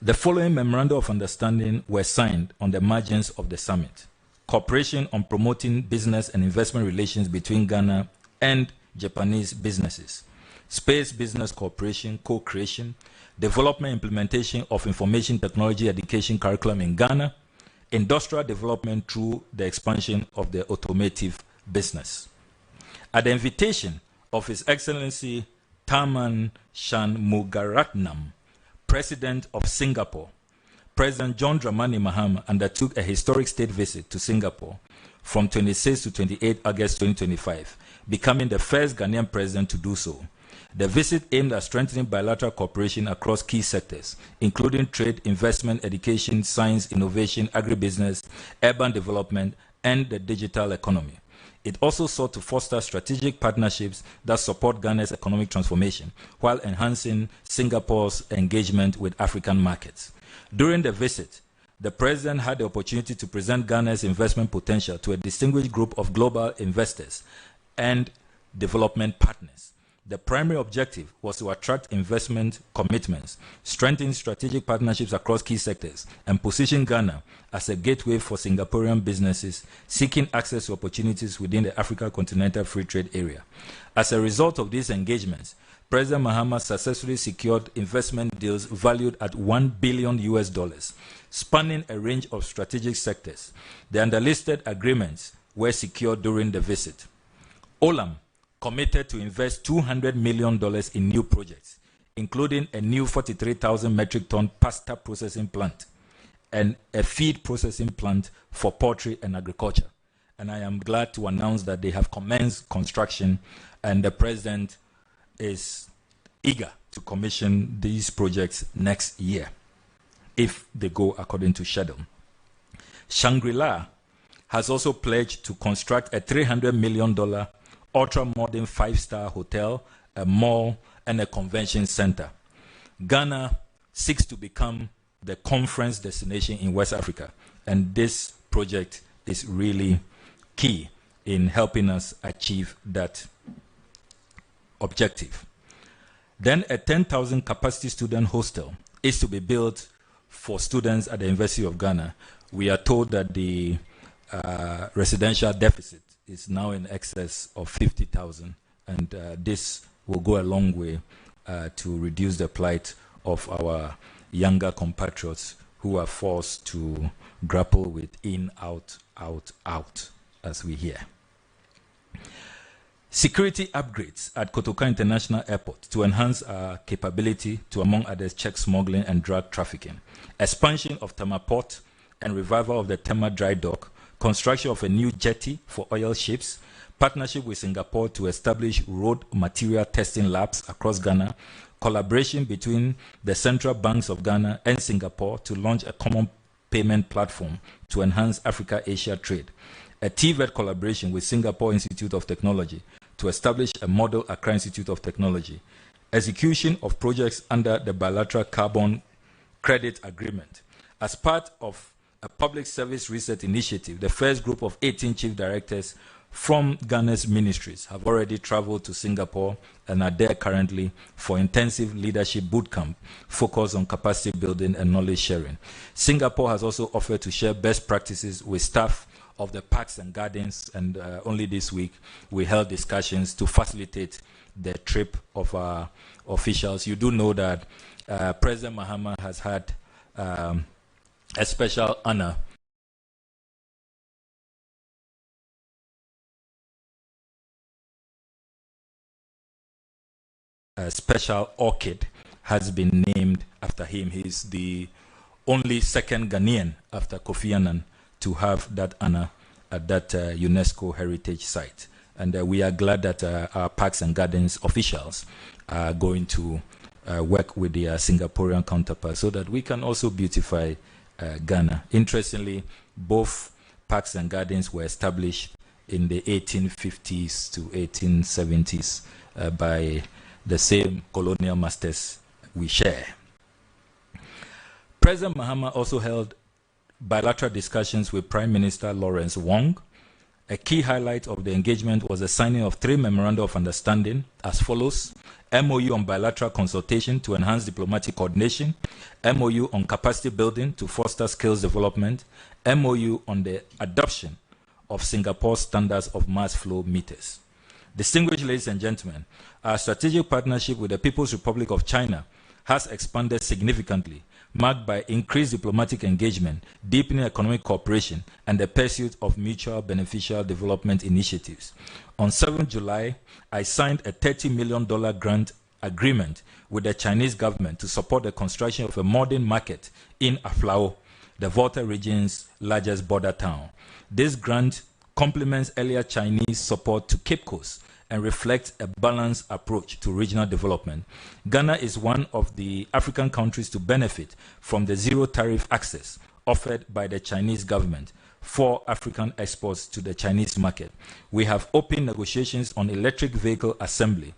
The following memoranda of understanding were signed on the margins of the summit: cooperation on promoting business and investment relations between Ghana and Japanese businesses, space business cooperation, co-creation, development implementation of information technology education curriculum in Ghana, industrial development through the expansion of the automotive business. At the invitation of His Excellency Tharman Shanmugaratnam, President of Singapore, President John Dramani Mahama undertook a historic state visit to Singapore from 26 to 28 August 2025, becoming the first Ghanaian president to do so. The visit aimed at strengthening bilateral cooperation across key sectors, including trade, investment, education, science, innovation, agribusiness, urban development, and the digital economy. It also sought to foster strategic partnerships that support Ghana's economic transformation while enhancing Singapore's engagement with African markets. During the visit, the President had the opportunity to present Ghana's investment potential to a distinguished group of global investors and development partners. The primary objective was to attract investment commitments, strengthen strategic partnerships across key sectors, and position Ghana as a gateway for Singaporean businesses seeking access to opportunities within the Africa Continental Free Trade Area. As a result of these engagements, President Mahama successfully secured investment deals valued at $1 billion, spanning a range of strategic sectors. The underlisted agreements were secured during the visit. Olam committed to invest $200 million in new projects, including a new 43,000 metric ton pasta processing plant and a feed processing plant for poultry and agriculture. And I am glad to announce that they have commenced construction, and the President is eager to commission these projects next year, if they go according to schedule. Shangri-La has also pledged to construct a $300 million ultra-modern 5-star hotel, a mall, and a convention center. Ghana seeks to become the conference destination in West Africa, and this project is really key in helping us achieve that objective. Then a 10,000 capacity student hostel is to be built for students at the University of Ghana. We are told that the residential deficit is now in excess of 50,000, and this will go a long way to reduce the plight of our younger compatriots who are forced to grapple with in, out, out, out, as we hear. Security upgrades at Kotoka International Airport to enhance our capability to, among others, check smuggling and drug trafficking. Expansion of Tema Port and revival of the Tema Dry Dock. Construction of a new jetty for oil ships, partnership with Singapore to establish road material testing labs across Ghana, collaboration between the central banks of Ghana and Singapore to launch a common payment platform to enhance Africa-Asia trade, a TVET collaboration with Singapore Institute of Technology to establish a model Accra Institute of Technology, execution of projects under the Bilateral Carbon Credit Agreement. As part of a public service research initiative, the first group of 18 chief directors from Ghana's ministries have already traveled to Singapore and are there currently for intensive leadership bootcamp focused on capacity building and knowledge sharing. Singapore has also offered to share best practices with staff of the parks and gardens, and only this week we held discussions to facilitate the trip of our officials. You do know that President Mahama has had a special honor a special orchid has been named after him. He's the only second Ghanaian after Kofi Annan to have that honor at that UNESCO heritage site. And we are glad that our Parks and Gardens officials are going to work with their Singaporean counterparts so that we can also beautify Ghana. Interestingly, both Parks and Gardens were established in the 1850s to 1870s by the same colonial masters we share. President Mahama also held bilateral discussions with Prime Minister Lawrence Wong. A key highlight of the engagement was the signing of 3 memoranda of understanding as follows: MOU on bilateral consultation to enhance diplomatic coordination, MOU on capacity building to foster skills development, MOU on the adoption of Singapore's standards of mass flow meters. Distinguished ladies and gentlemen, our strategic partnership with the People's Republic of China has expanded significantly, marked by increased diplomatic engagement, deepening economic cooperation, and the pursuit of mutual beneficial development initiatives. On 7 July, I signed a $30 million grant agreement with the Chinese government to support the construction of a modern market in Aflao, the Volta region's largest border town. This grant complements earlier Chinese support to Cape Coast and reflects a balanced approach to regional development. Ghana is one of the African countries to benefit from the zero tariff access offered by the Chinese government for African exports to the Chinese market. We have opened negotiations on electric vehicle assembly,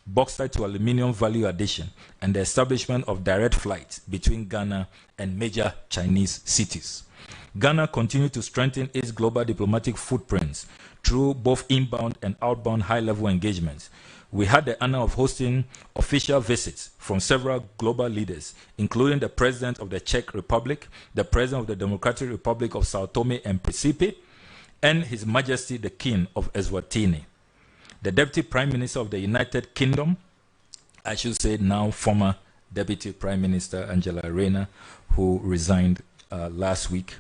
bauxite to aluminium value addition, and the establishment of direct flights between Ghana and major Chinese cities. Ghana continued to strengthen its global diplomatic footprints through both inbound and outbound high-level engagements. We had the honor of hosting official visits from several global leaders, including the President of the Czech Republic, the President of the Democratic Republic of Sao Tome and Principe, and His Majesty the King of Eswatini. The Deputy Prime Minister of the United Kingdom, I should say now former Deputy Prime Minister Angela Rayner, who resigned last week,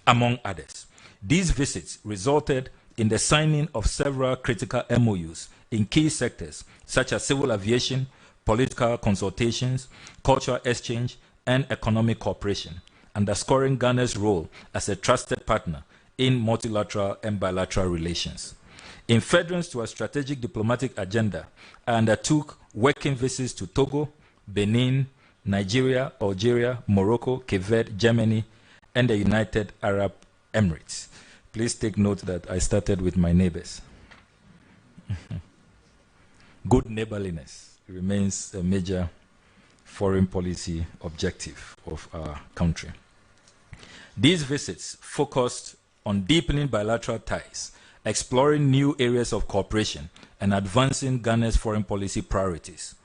among others. These visits resulted in the signing of several critical MOUs in key sectors such as civil aviation, political consultations, cultural exchange, and economic cooperation, underscoring Ghana's role as a trusted partner in multilateral and bilateral relations. In furtherance to a strategic diplomatic agenda, I undertook working visits to Togo, Benin, Nigeria, Algeria, Morocco, Cape Verde, Germany, and the United Arab Emirates. Please take note that I started with my neighbors. Good neighborliness remains a major foreign policy objective of our country. These visits focused on deepening bilateral ties, exploring new areas of cooperation, and advancing Ghana's foreign policy priorities.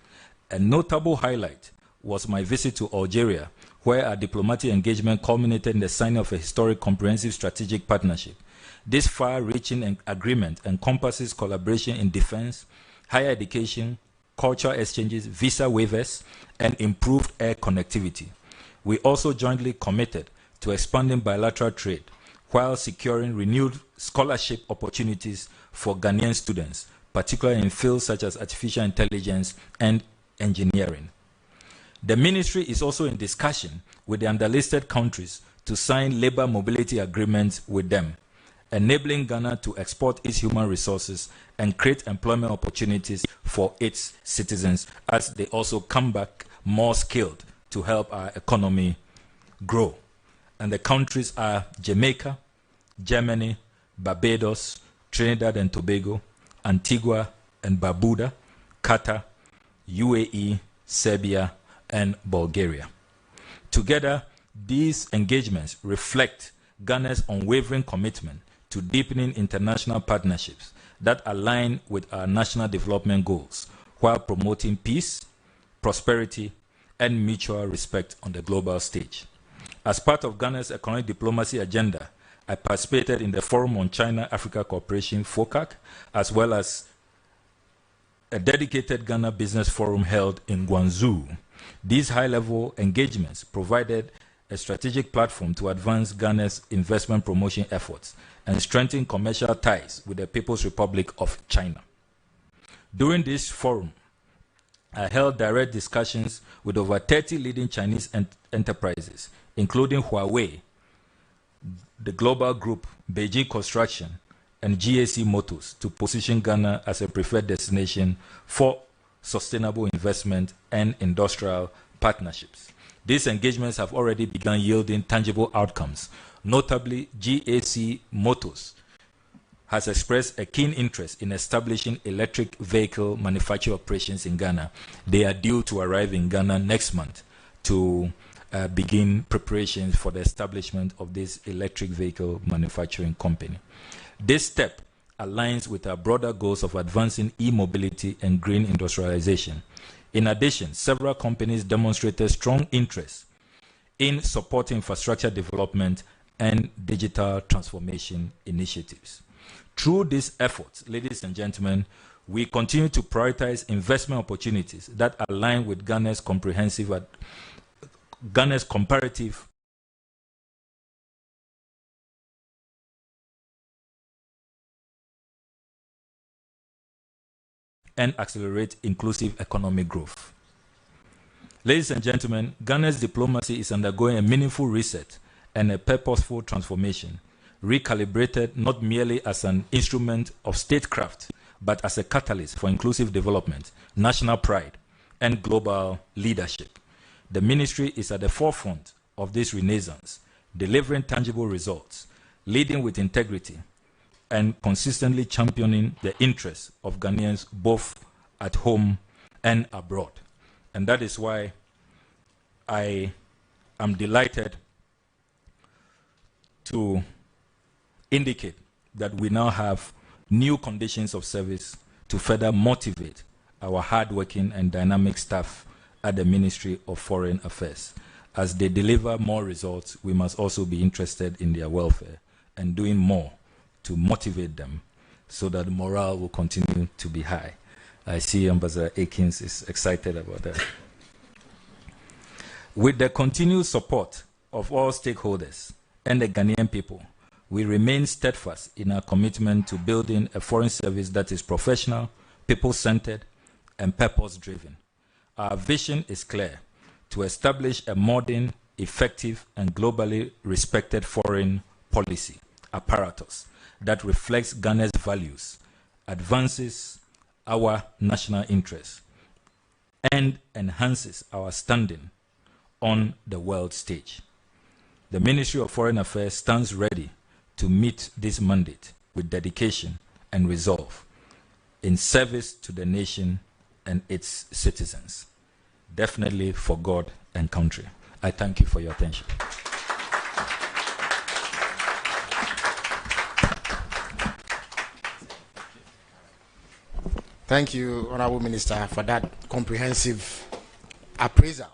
A notable highlight was my visit to Algeria, where our diplomatic engagement culminated in the signing of a historic comprehensive strategic partnership. This far-reaching agreement encompasses collaboration in defense, higher education, cultural exchanges, visa waivers, and improved air connectivity. We also jointly committed to expanding bilateral trade while securing renewed scholarship opportunities for Ghanaian students, particularly in fields such as artificial intelligence and engineering. The ministry is also in discussion with the underlisted countries to sign labor mobility agreements with them, enabling Ghana to export its human resources and create employment opportunities for its citizens as they also come back more skilled to help our economy grow. And the countries are Jamaica, Germany, Barbados, Trinidad and Tobago, Antigua and Barbuda, Qatar, UAE, Serbia, and Bulgaria. Together, these engagements reflect Ghana's unwavering commitment to deepening international partnerships that align with our national development goals while promoting peace, prosperity, and mutual respect on the global stage. As part of Ghana's economic diplomacy agenda, I participated in the Forum on China-Africa Cooperation, FOCAC, as well as a dedicated Ghana Business Forum held in Guangzhou. These high-level engagements provided a strategic platform to advance Ghana's investment promotion efforts and strengthen commercial ties with the People's Republic of China. During this forum, I held direct discussions with over 30 leading Chinese enterprises, including Huawei, the global group Beijing Construction, and GAC Motors, to position Ghana as a preferred destination for sustainable investment and industrial partnerships. These engagements have already begun yielding tangible outcomes. Notably, GAC Motors has expressed a keen interest in establishing electric vehicle manufacturing operations in Ghana. They are due to arrive in Ghana next month to begin preparations for the establishment of this electric vehicle manufacturing company. This step aligns with our broader goals of advancing e-mobility and green industrialization. In addition, several companies demonstrated strong interest in supporting infrastructure development and digital transformation initiatives. Through these efforts, ladies and gentlemen, we continue to prioritize investment opportunities that align with Ghana's comparative and accelerate inclusive economic growth. Ladies and gentlemen, Ghana's diplomacy is undergoing a meaningful reset and a purposeful transformation, recalibrated not merely as an instrument of statecraft, but as a catalyst for inclusive development, national pride, and global leadership. The ministry is at the forefront of this renaissance, delivering tangible results, leading with integrity, and consistently championing the interests of Ghanaians both at home and abroad. And that is why I am delighted to indicate that we now have new conditions of service to further motivate our hardworking and dynamic staff at the Ministry of Foreign Affairs. As they deliver more results, we must also be interested in their welfare and doing more to motivate them so that the morale will continue to be high. I see Ambassador Akins is excited about that. With the continued support of all stakeholders and the Ghanaian people, we remain steadfast in our commitment to building a foreign service that is professional, people-centered, and purpose-driven. Our vision is clear: to establish a modern, effective, and globally respected foreign policy apparatus that reflects Ghana's values, advances our national interests, and enhances our standing on the world stage. The Ministry of Foreign Affairs stands ready to meet this mandate with dedication and resolve in service to the nation and its citizens, definitely for God and country. I thank you for your attention. Thank you, Honorable Minister, for that comprehensive appraisal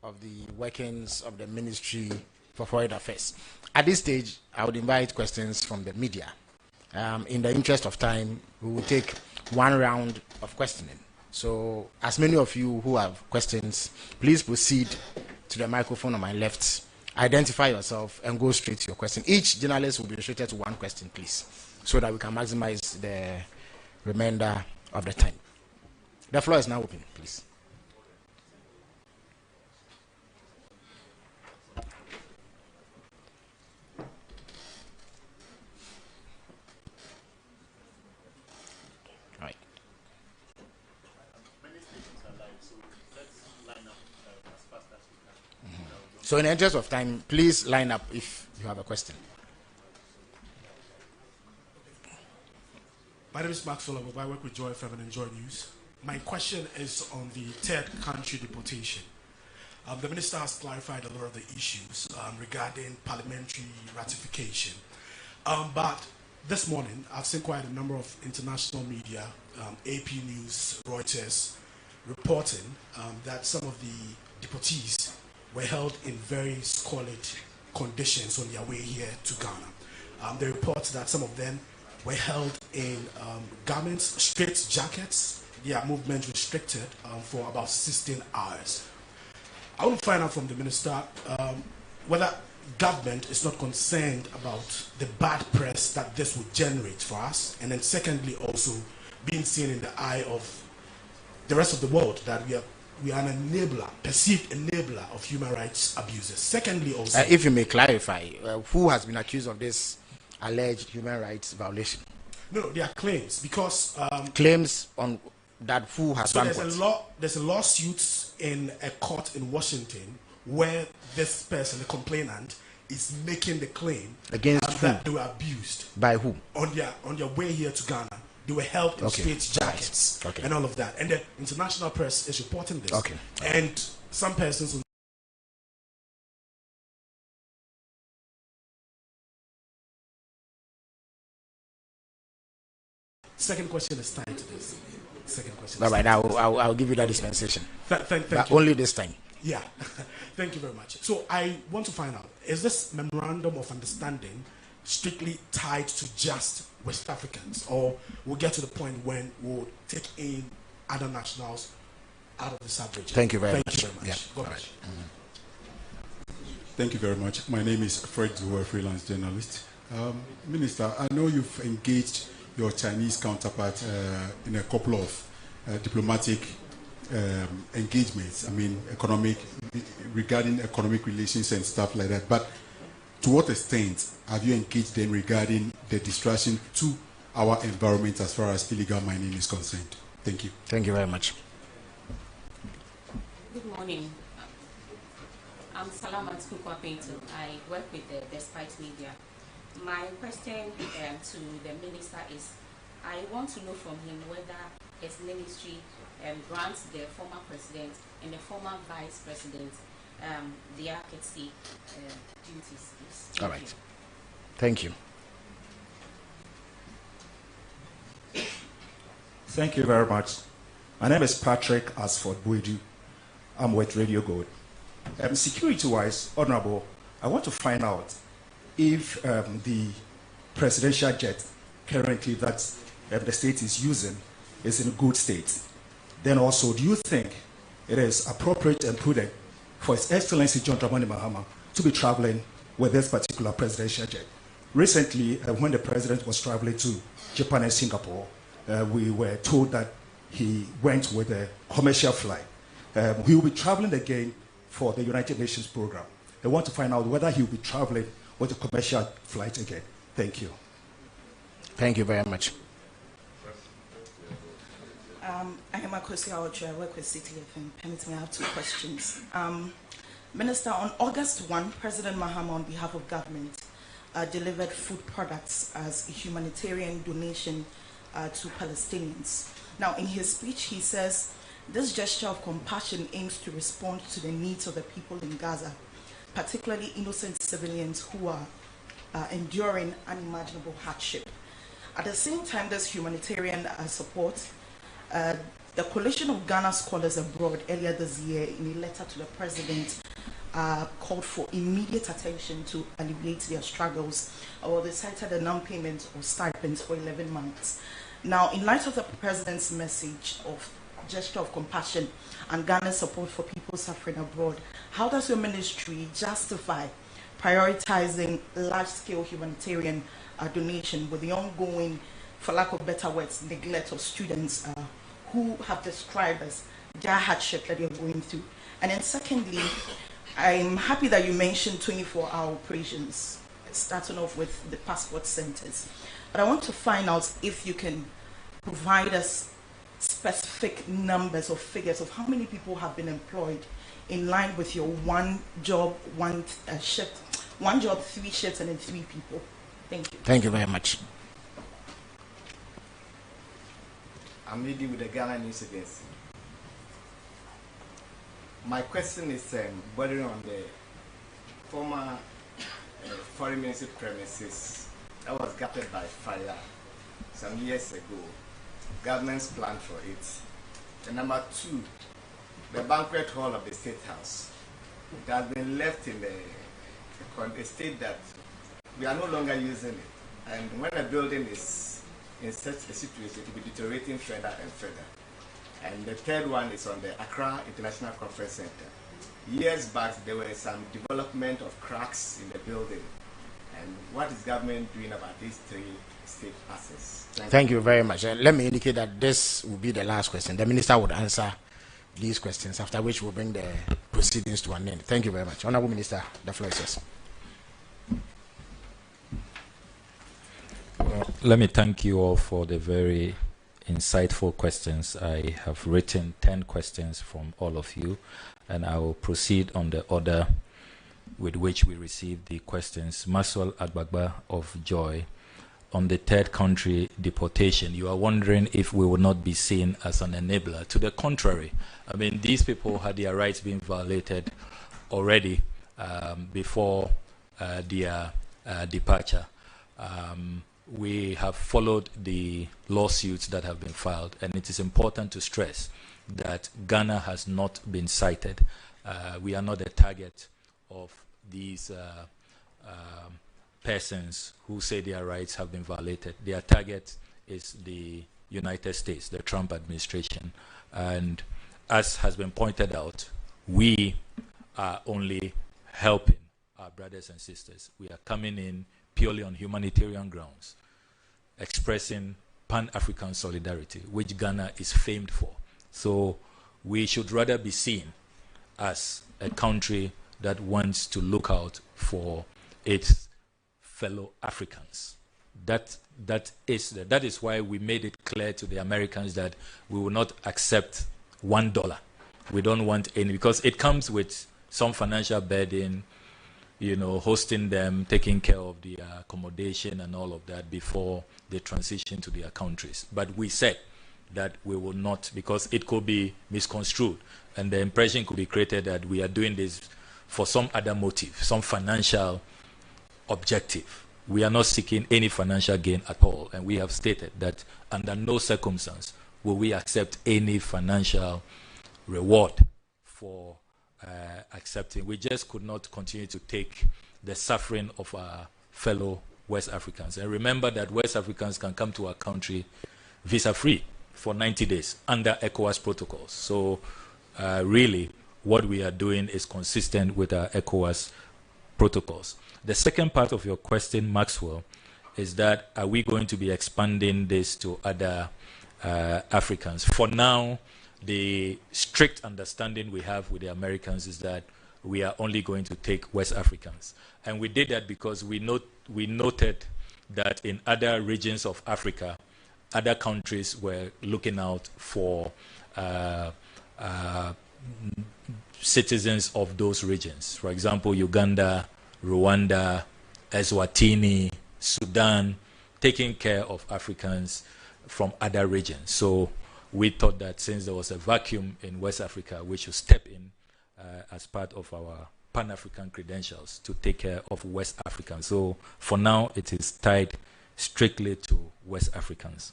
of the workings of the Ministry for Foreign Affairs. At this stage, I would invite questions from the media. In the interest of time, we will take one round of questioning. So, as many of you who have questions, please proceed to the microphone on my left, identify yourself, and go straight to your question. Each journalist will be restricted to one question, please, so that we can maximize the remainder of the time. The floor is now open, please. Right. So in the interest of time, please line up if you have a question. My name is Maxwell. I work with Joy FM and Joy News. My question is on the third country deportation. The minister has clarified a lot of the issues regarding parliamentary ratification. But this morning, I've seen quite a number of international media, AP News, Reuters, reporting that some of the deportees were held in very squalid conditions on their way here to Ghana. They report that some of them were held in garments, straight jackets, their movement restricted for about 16 hours. I want to find out from the minister whether government is not concerned about the bad press that this would generate for us, and then secondly also being seen in the eye of the rest of the world that we are an enabler, perceived enabler of human rights abuses. Secondly also... if you may clarify, who has been accused of this alleged human rights violation? No, they are claims, because... claims on that who has so done there's a lawsuit in a court in Washington where this person, the complainant, is making the claim against that they were abused. By who? On their way here to Ghana. They were held in straight jackets and all of that. And the international press is reporting this. And some persons... Second question is tied to this. Second question. All right, I'll give you that dispensation. Thank but you. Only this time. Yeah. Thank you very much. So I want to find out, is this memorandum of understanding strictly tied to just West Africans, or we'll get to the point when we'll take in other nationals out of the sub-region? Thank you very much. Thank you very much. Yeah. God bless you. Thank you very much. My name is Fred Zuwer, freelance journalist. Minister, I know you've engaged your Chinese counterpart in a couple of diplomatic engagements, I mean, regarding economic relations and stuff like that. But to what extent have you engaged them regarding the distraction to our environment as far as illegal mining is concerned? Thank you. Thank you very much. Good morning. I'm Salamat Kukwa Pinto. I work with the Despite Media. My question to the minister is, I want to know from him whether his ministry grants the former president and the former vice president their courtesy duties. Please. All right. Thank you. Thank you very much. My name is Patrick Asford Buedu. I'm with Radio Gold. Security-wise, Honorable, I want to find out if the presidential jet currently that the state is using is in good state. Then also, do you think it is appropriate and prudent for His Excellency John Dramani Mahama to be traveling with this particular presidential jet? Recently, when the president was traveling to Japan and Singapore, we were told that he went with a commercial flight. He will be traveling again for the United Nations program. I want to find out whether he will be traveling with a commercial flight again. Thank you. Thank you very much. I am Akosi Aocho. I work with CTFM. Permit me, I have two questions. Minister, on August 1, President Mahama, on behalf of government, delivered food products as a humanitarian donation to Palestinians. Now, in his speech, he says, this gesture of compassion aims to respond to the needs of the people in Gaza, particularly innocent civilians who are enduring unimaginable hardship. At the same time, this humanitarian support, the Coalition of Ghana Scholars Abroad earlier this year, in a letter to the president, called for immediate attention to alleviate their struggles, or they cited a non-payment of stipends for 11 months. Now, in light of the president's message of gesture of compassion and Ghana's support for people suffering abroad, how does your ministry justify prioritizing large-scale humanitarian donation with the ongoing, for lack of better words, neglect of students who have described as their hardship that they're going through? And then secondly, I'm happy that you mentioned 24-hour operations, starting off with the passport centers. But I want to find out if you can provide us specific numbers or figures of how many people have been employed in line with your one job, shift, 3 shifts, and then 3 people? Thank you. Thank you very much. I'm leading with the Ghana News Agency. My question is bordering on the former foreign ministry premises that was gutted by fire some years ago. Government's plan for it. And number 2, the banquet hall of the State House. It has been left in the state that we are no longer using it. And when a building is in such a situation, it will be deteriorating further and further. And the third one is on the Accra International Conference Center. Years back, there were some development of cracks in the building. And what is government doing about these 3 state assets? Thank you very much. Let me indicate that this will be the last question. The minister would answer these questions, after which we'll bring the proceedings to an end. Thank you very much. Honorable Minister, the floor is yours. Well, let me thank you all for the very insightful questions. I have written 10 questions from all of you, and I will proceed on the order with which we received the questions. Maxwell Agbagba of Joy, on the third country deportation, you are wondering if we will not be seen as an enabler. To the contrary, I mean, these people had their rights being violated already before their departure. We have followed the lawsuits that have been filed, and it is important to stress that Ghana has not been cited. We are not a target of these persons who say their rights have been violated. Their target is the United States, the Trump administration. And as has been pointed out, we are only helping our brothers and sisters. We are coming in purely on humanitarian grounds, expressing Pan-African solidarity, which Ghana is famed for. So we should rather be seen as a country that wants to look out for its fellow Africans. That is why we made it clear to the Americans that we will not accept $1. We don't want any, because it comes with some financial burden, you know, hosting them, taking care of the accommodation and all of that before they transition to their countries. But we said that we will not, because it could be misconstrued and the impression could be created that we are doing this for some other motive, some financial objective. We are not seeking any financial gain at all, and we have stated that under no circumstance will we accept any financial reward for accepting. We just could not continue to take the suffering of our fellow West Africans. And remember that West Africans can come to our country visa-free for 90 days under ECOWAS protocols. So really, what we are doing is consistent with our ECOWAS protocols. The second part of your question, Maxwell, is that are we going to be expanding this to other Africans? For now, the strict understanding we have with the Americans is that we are only going to take West Africans. And we did that because we noted that in other regions of Africa, other countries were looking out for citizens of those regions. For example, Uganda, Rwanda, Eswatini, Sudan, taking care of Africans from other regions. So we thought that since there was a vacuum in West Africa, we should step in as part of our Pan-African credentials to take care of West Africans. So for now, it is tied strictly to West Africans.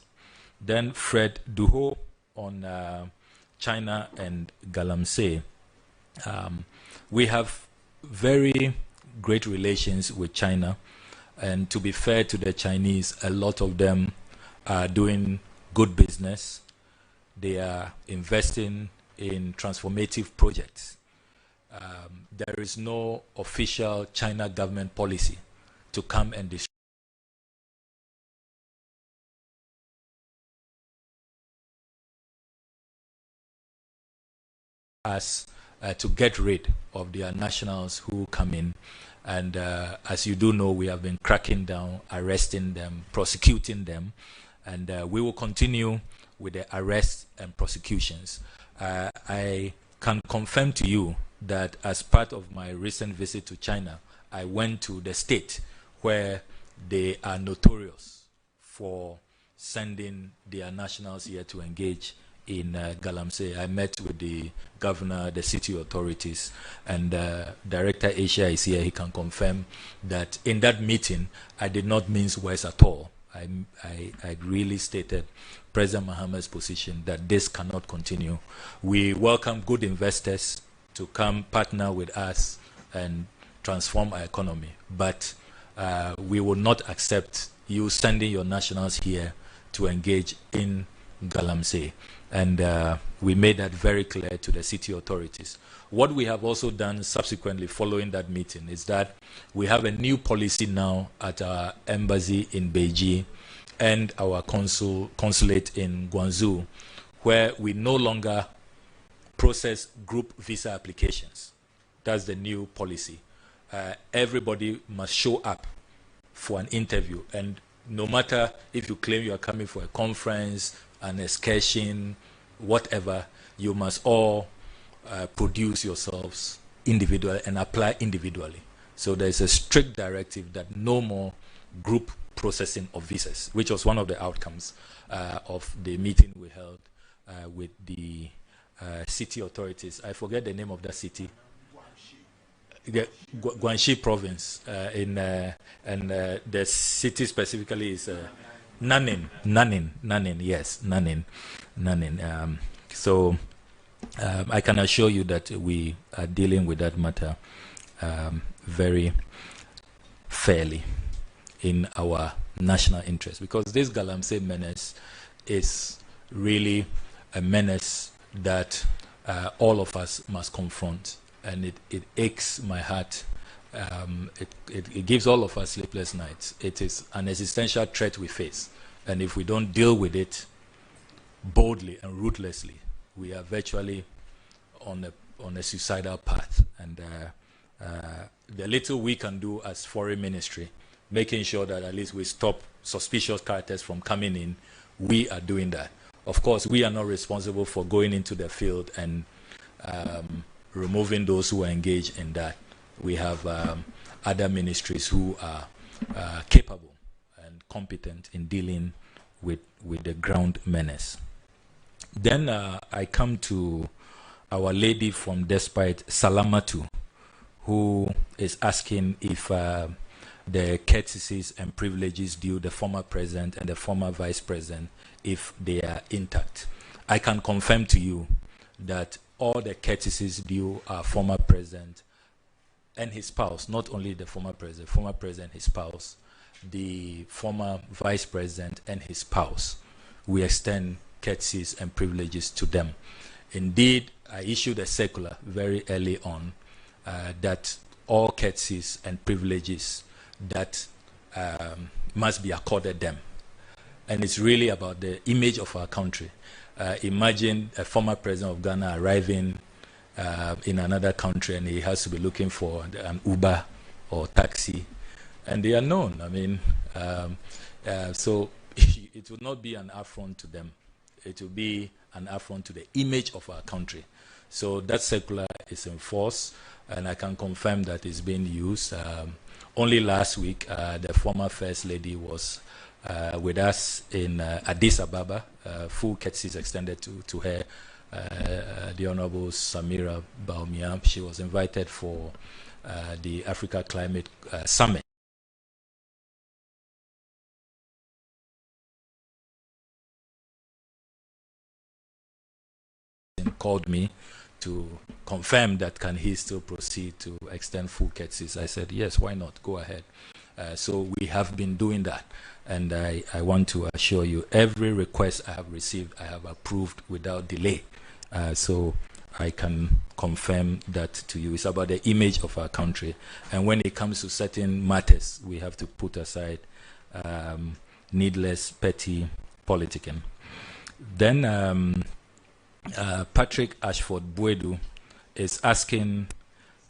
Then Fred Duho on China and Galamsey. We have very great relations with China, and to be fair to the Chinese, a lot of them are doing good business. They are investing in transformative projects. There is no official China government policy to come and destroy us to get rid of their nationals who come in. And as you do know, we have been cracking down, arresting them, prosecuting them, and we will continue with the arrests and prosecutions. I can confirm to you that as part of my recent visit to China, I went to the state where they are notorious for sending their nationals here to engage in Galamsey. I met with the governor, the city authorities, and Director Asia is here. He can confirm that in that meeting, I did not mince words at all. I really stated President Mahama's position that this cannot continue. We welcome good investors to come partner with us and transform our economy, but we will not accept you sending your nationals here to engage in Galamsey. And we made that very clear to the city authorities. What we have also done subsequently following that meeting is that we have a new policy now at our embassy in Beijing and our consulate in Guangzhou, where we no longer process group visa applications. That's the new policy. Everybody must show up for an interview, and no matter if you claim you are coming for a conference, an excursion, whatever, you must all produce yourselves individually and apply individually. So there's a strict directive that no more group processing of visas, which was one of the outcomes of the meeting we held with the city authorities. I forget the name of that city. The Guangxi province, and the city specifically is Nanning, yes, Nanning. So I can assure you that we are dealing with that matter very fairly in our national interest, because this Galamsey menace is really a menace that all of us must confront. And it aches my heart. It gives all of us sleepless nights. It is an existential threat we face. And if we don't deal with it boldly and ruthlessly, we are virtually on a suicidal path. And the little we can do as foreign ministry, making sure that at least we stop suspicious characters from coming in, we are doing that. Of course, we are not responsible for going into the field and removing those who are engaged in that. We have other ministries who are capable and competent in dealing with the ground menace. Then I come to our lady from Despite, Salamatu, who is asking if the courtesies and privileges due the former president and the former vice president, if they are intact. I can confirm to you that all the courtesies due our former president and his spouse, not only the former president, his spouse, the former vice president and his spouse, we extend courtesies and privileges to them. Indeed, I issued a circular very early on that all courtesies and privileges that must be accorded them. And it's really about the image of our country. Imagine a former president of Ghana arriving in another country and he has to be looking for an Uber or taxi, and they are known. I mean, so it will not be an affront to them. It will be an affront to the image of our country. So that circular is in force, and I can confirm that it's being used. Only last week, the former First Lady was with us in Addis Ababa. Full courtesies extended to her. The Honorable Samira Baumia. She was invited for the Africa Climate Summit. And called me to confirm that can he still proceed to extend full courtesies. I said, yes, why not? Go ahead. So we have been doing that. And I want to assure you, every request I have received, I have approved without delay. So I can confirm that to you. It's about the image of our country. And when it comes to certain matters, we have to put aside needless, petty politicking. Then Patrick Ashford Buedu is asking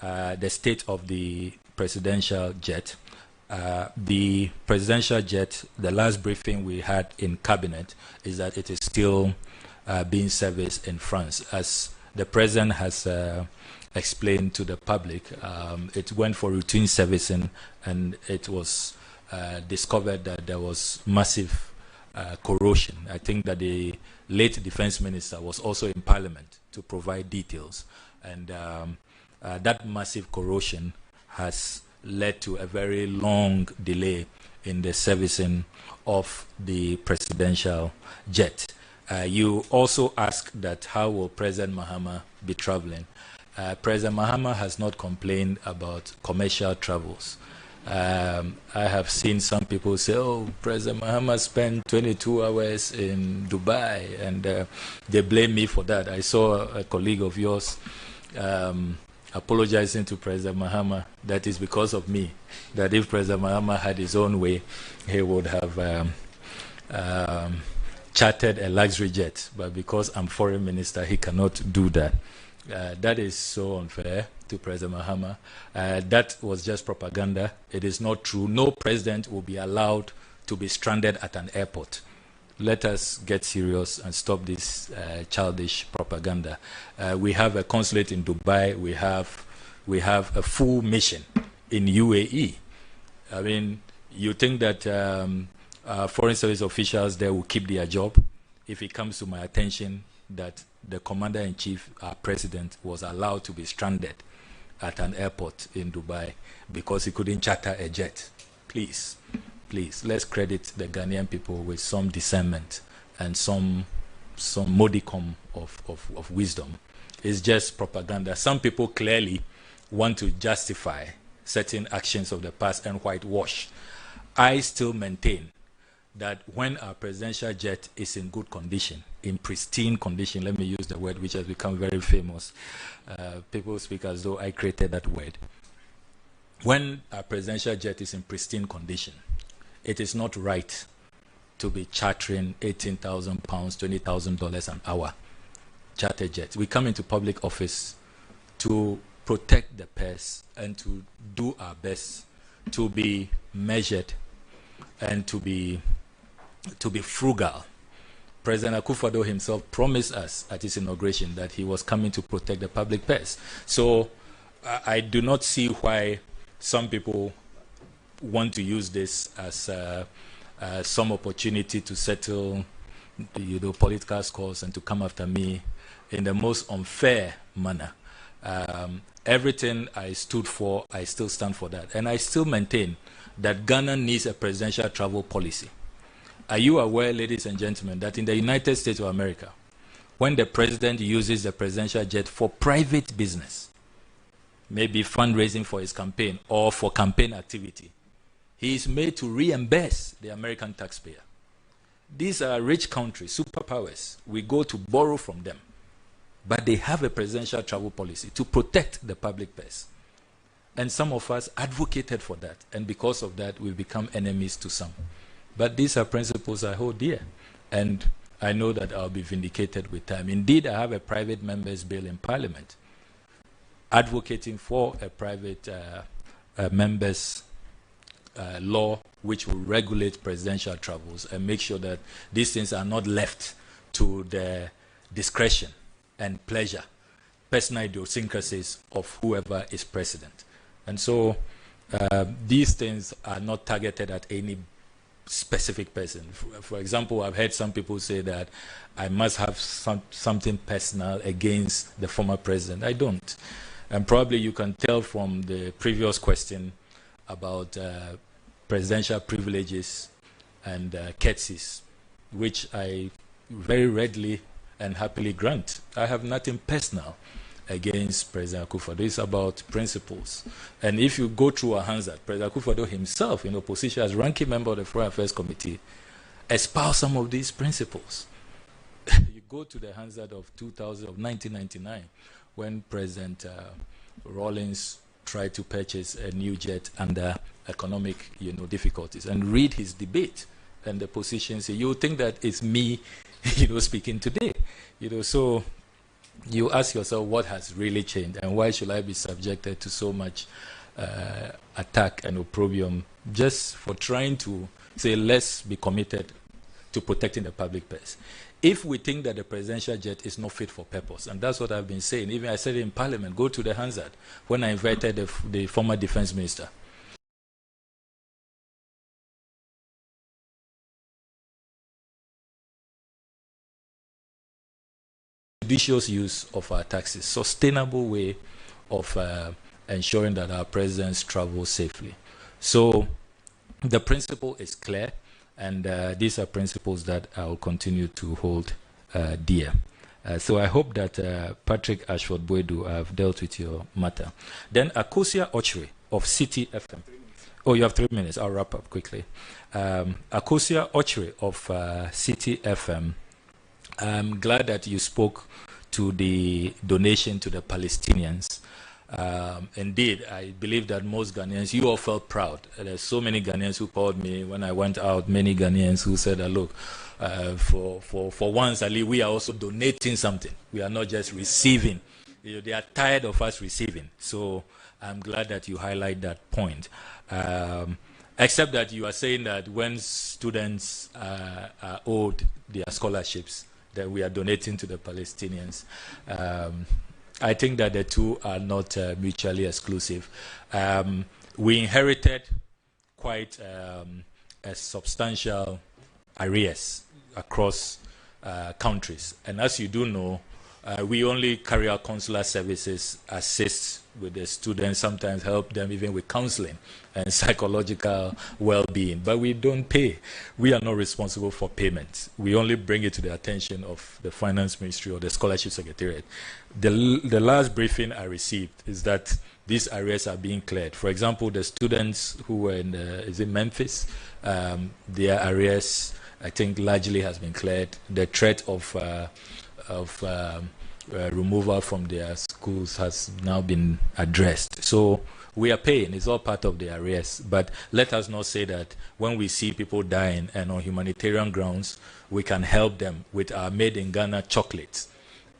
the state of the presidential jet. The presidential jet, the last briefing we had in cabinet is that it is still being serviced in France. As the president has explained to the public, it went for routine servicing, and it was discovered that there was massive corrosion. I think that the late defense minister was also in parliament to provide details, and that massive corrosion has led to a very long delay in the servicing of the presidential jet. You also asked that how will President Mahama be traveling? President Mahama has not complained about commercial travels. I have seen some people say, oh, President Mahama spent 22 hours in Dubai, and they blame me for that. I saw a colleague of yours apologizing to President Mahama. That is because of me. That if President Mahama had his own way, he would have chartered a luxury jet. But because I'm foreign minister, he cannot do that. That is so unfair to President Mahama. That was just propaganda. It is not true. No president will be allowed to be stranded at an airport. Let us get serious and stop this childish propaganda. We have a consulate in Dubai. We have a full mission in UAE. I mean, you think that foreign service officials there will keep their job? If it comes to my attention that the commander-in-chief, our president, was allowed to be stranded at an airport in Dubai because he couldn't charter a jet. Please, let's credit the Ghanaian people with some discernment and some modicum of wisdom. It's just propaganda. Some people clearly want to justify certain actions of the past and whitewash. I still maintain that when our presidential jet is in good condition, in pristine condition, let me use the word which has become very famous. People speak as though I created that word. When our presidential jet is in pristine condition, it is not right to be chartering £18,000, $20,000 an hour charter jets. We come into public office to protect the purse and to do our best to be measured and to be frugal. President Akufo-Addo himself promised us at his inauguration that he was coming to protect the public purse. So I do not see why some people want to use this as some opportunity to settle, political scores and to come after me in the most unfair manner. Everything I stood for, I still stand for that. And I still maintain that Ghana needs a presidential travel policy. Are you aware, ladies and gentlemen, that in the United States of America, when the president uses the presidential jet for private business, maybe fundraising for his campaign or for campaign activity, he is made to reimburse the American taxpayer. These are rich countries, superpowers. We go to borrow from them. But they have a presidential travel policy to protect the public purse. And some of us advocated for that. And because of that, we've become enemies to some. But these are principles I hold dear. And I know that I'll be vindicated with time. Indeed, I have a private member's bill in Parliament advocating for a private member's law which will regulate presidential travels and make sure that these things are not left to the discretion and pleasure, personal idiosyncrasies of whoever is president. And so these things are not targeted at any specific person. For example, I've heard some people say that I must have something personal against the former president. I don't. And probably you can tell from the previous question about presidential privileges and courtesies, which I very readily and happily grant. I have nothing personal against President Akufo-Addo. It's about principles. And if you go through a Hansard, President Akufo-Addo himself, in opposition as ranking member of the Foreign Affairs Committee, espoused some of these principles. You go to the Hansard of 1999, when President Rawlings tried to purchase a new jet under economic, difficulties, and read his debate and the positions. You think that it's me, speaking today, So you ask yourself, what has really changed, and why should I be subjected to so much attack and opprobrium just for trying to say, let's be committed to protecting the public purse. If we think that the presidential jet is not fit for purpose, and that's what I've been saying, even I said it in Parliament, go to the Hansard, when I invited the former defense minister. Judicious use of our taxes, sustainable way of ensuring that our presidents travel safely. So the principle is clear, and these are principles that I will continue to hold dear. So I hope that Patrick Ashford-Boadu, I've dealt with your matter. Then Akosia Ochre of City FM. Oh, you have 3 minutes. I'll wrap up quickly. Akosia Ochre of City FM. I'm glad that you spoke to the donation to the Palestinians. Indeed, I believe that most Ghanaians, you all felt proud. There's so many Ghanaians who called me when I went out, many Ghanaians who said, look, for once, Ali, we are also donating something. We are not just receiving. You know, they are tired of us receiving. So I'm glad that you highlight that point. Except that you are saying that when students are owed their scholarships, that we are donating to the Palestinians. I think that the two are not mutually exclusive. We inherited quite a substantial arrears across countries. And as you do know, we only carry out consular services, assist with the students, sometimes help them even with counseling and psychological well-being. But we don't pay. We are not responsible for payments. We only bring it to the attention of the Finance Ministry or the Scholarship Secretariat. The last briefing I received is that these arrears are being cleared. For example, the students who were in is it Memphis? Their arrears, I think, largely has been cleared. The threat of removal from their schools has now been addressed. So we are paying. It's all part of the arrears. But let us not say that when we see people dying and on humanitarian grounds, we can help them with our made-in-Ghana chocolates,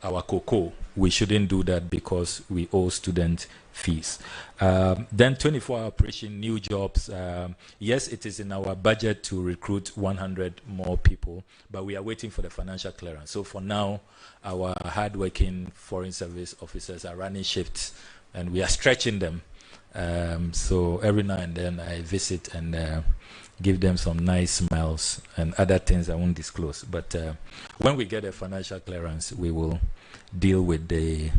our cocoa. We shouldn't do that because we owe student fees. Then 24-hour operation, new jobs. Yes, it is in our budget to recruit 100 more people, but we are waiting for the financial clearance. So for now, our hardworking foreign service officers are running shifts, and we are stretching them. So every now and then I visit and give them some nice smiles and other things I won't disclose. But when we get a financial clearance, we will deal with the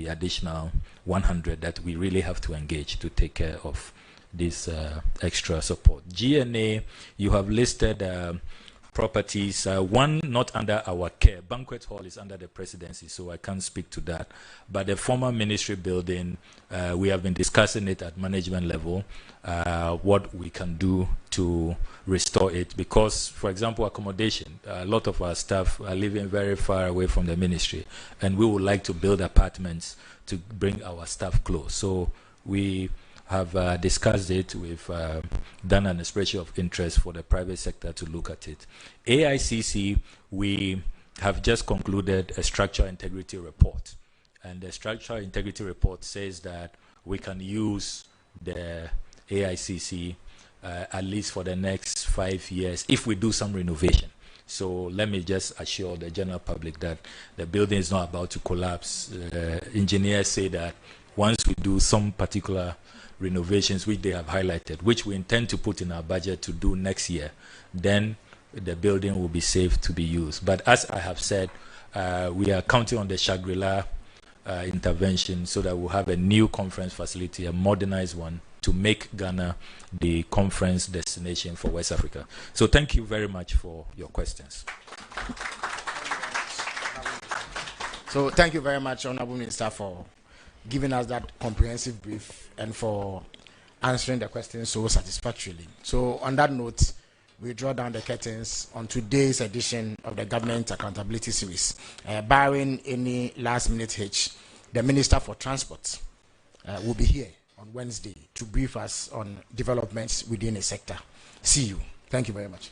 additional 100 that we really have to engage to take care of this extra support. GNA, you have listed properties, one not under our care. Banquet Hall is under the presidency, so I can't speak to that. But the former ministry building, we have been discussing it at management level, what we can do to restore it. Because, for example, accommodation, a lot of our staff are living very far away from the ministry, and we would like to build apartments to bring our staff close. So we have discussed it. We've done an expression of interest for the private sector to look at it. AICC, we have just concluded a structural integrity report. And the structural integrity report says that we can use the AICC at least for the next 5 years if we do some renovation. So let me just assure the general public that the building is not about to collapse. Engineers say that once we do some particular renovations which they have highlighted, which we intend to put in our budget to do next year, then the building will be safe to be used. But as I have said, we are counting on the Shangri-La intervention so that we'll have a new conference facility, a modernized one, to make Ghana the conference destination for West Africa. So thank you very much for your questions. So thank you very much, Honorable Minister, for giving us that comprehensive brief and for answering the questions so satisfactorily. So on that note, we draw down the curtains on today's edition of the Government Accountability Series. Barring any last-minute hitch, the Minister for Transport will be here on Wednesday to brief us on developments within a sector. See you. Thank you very much.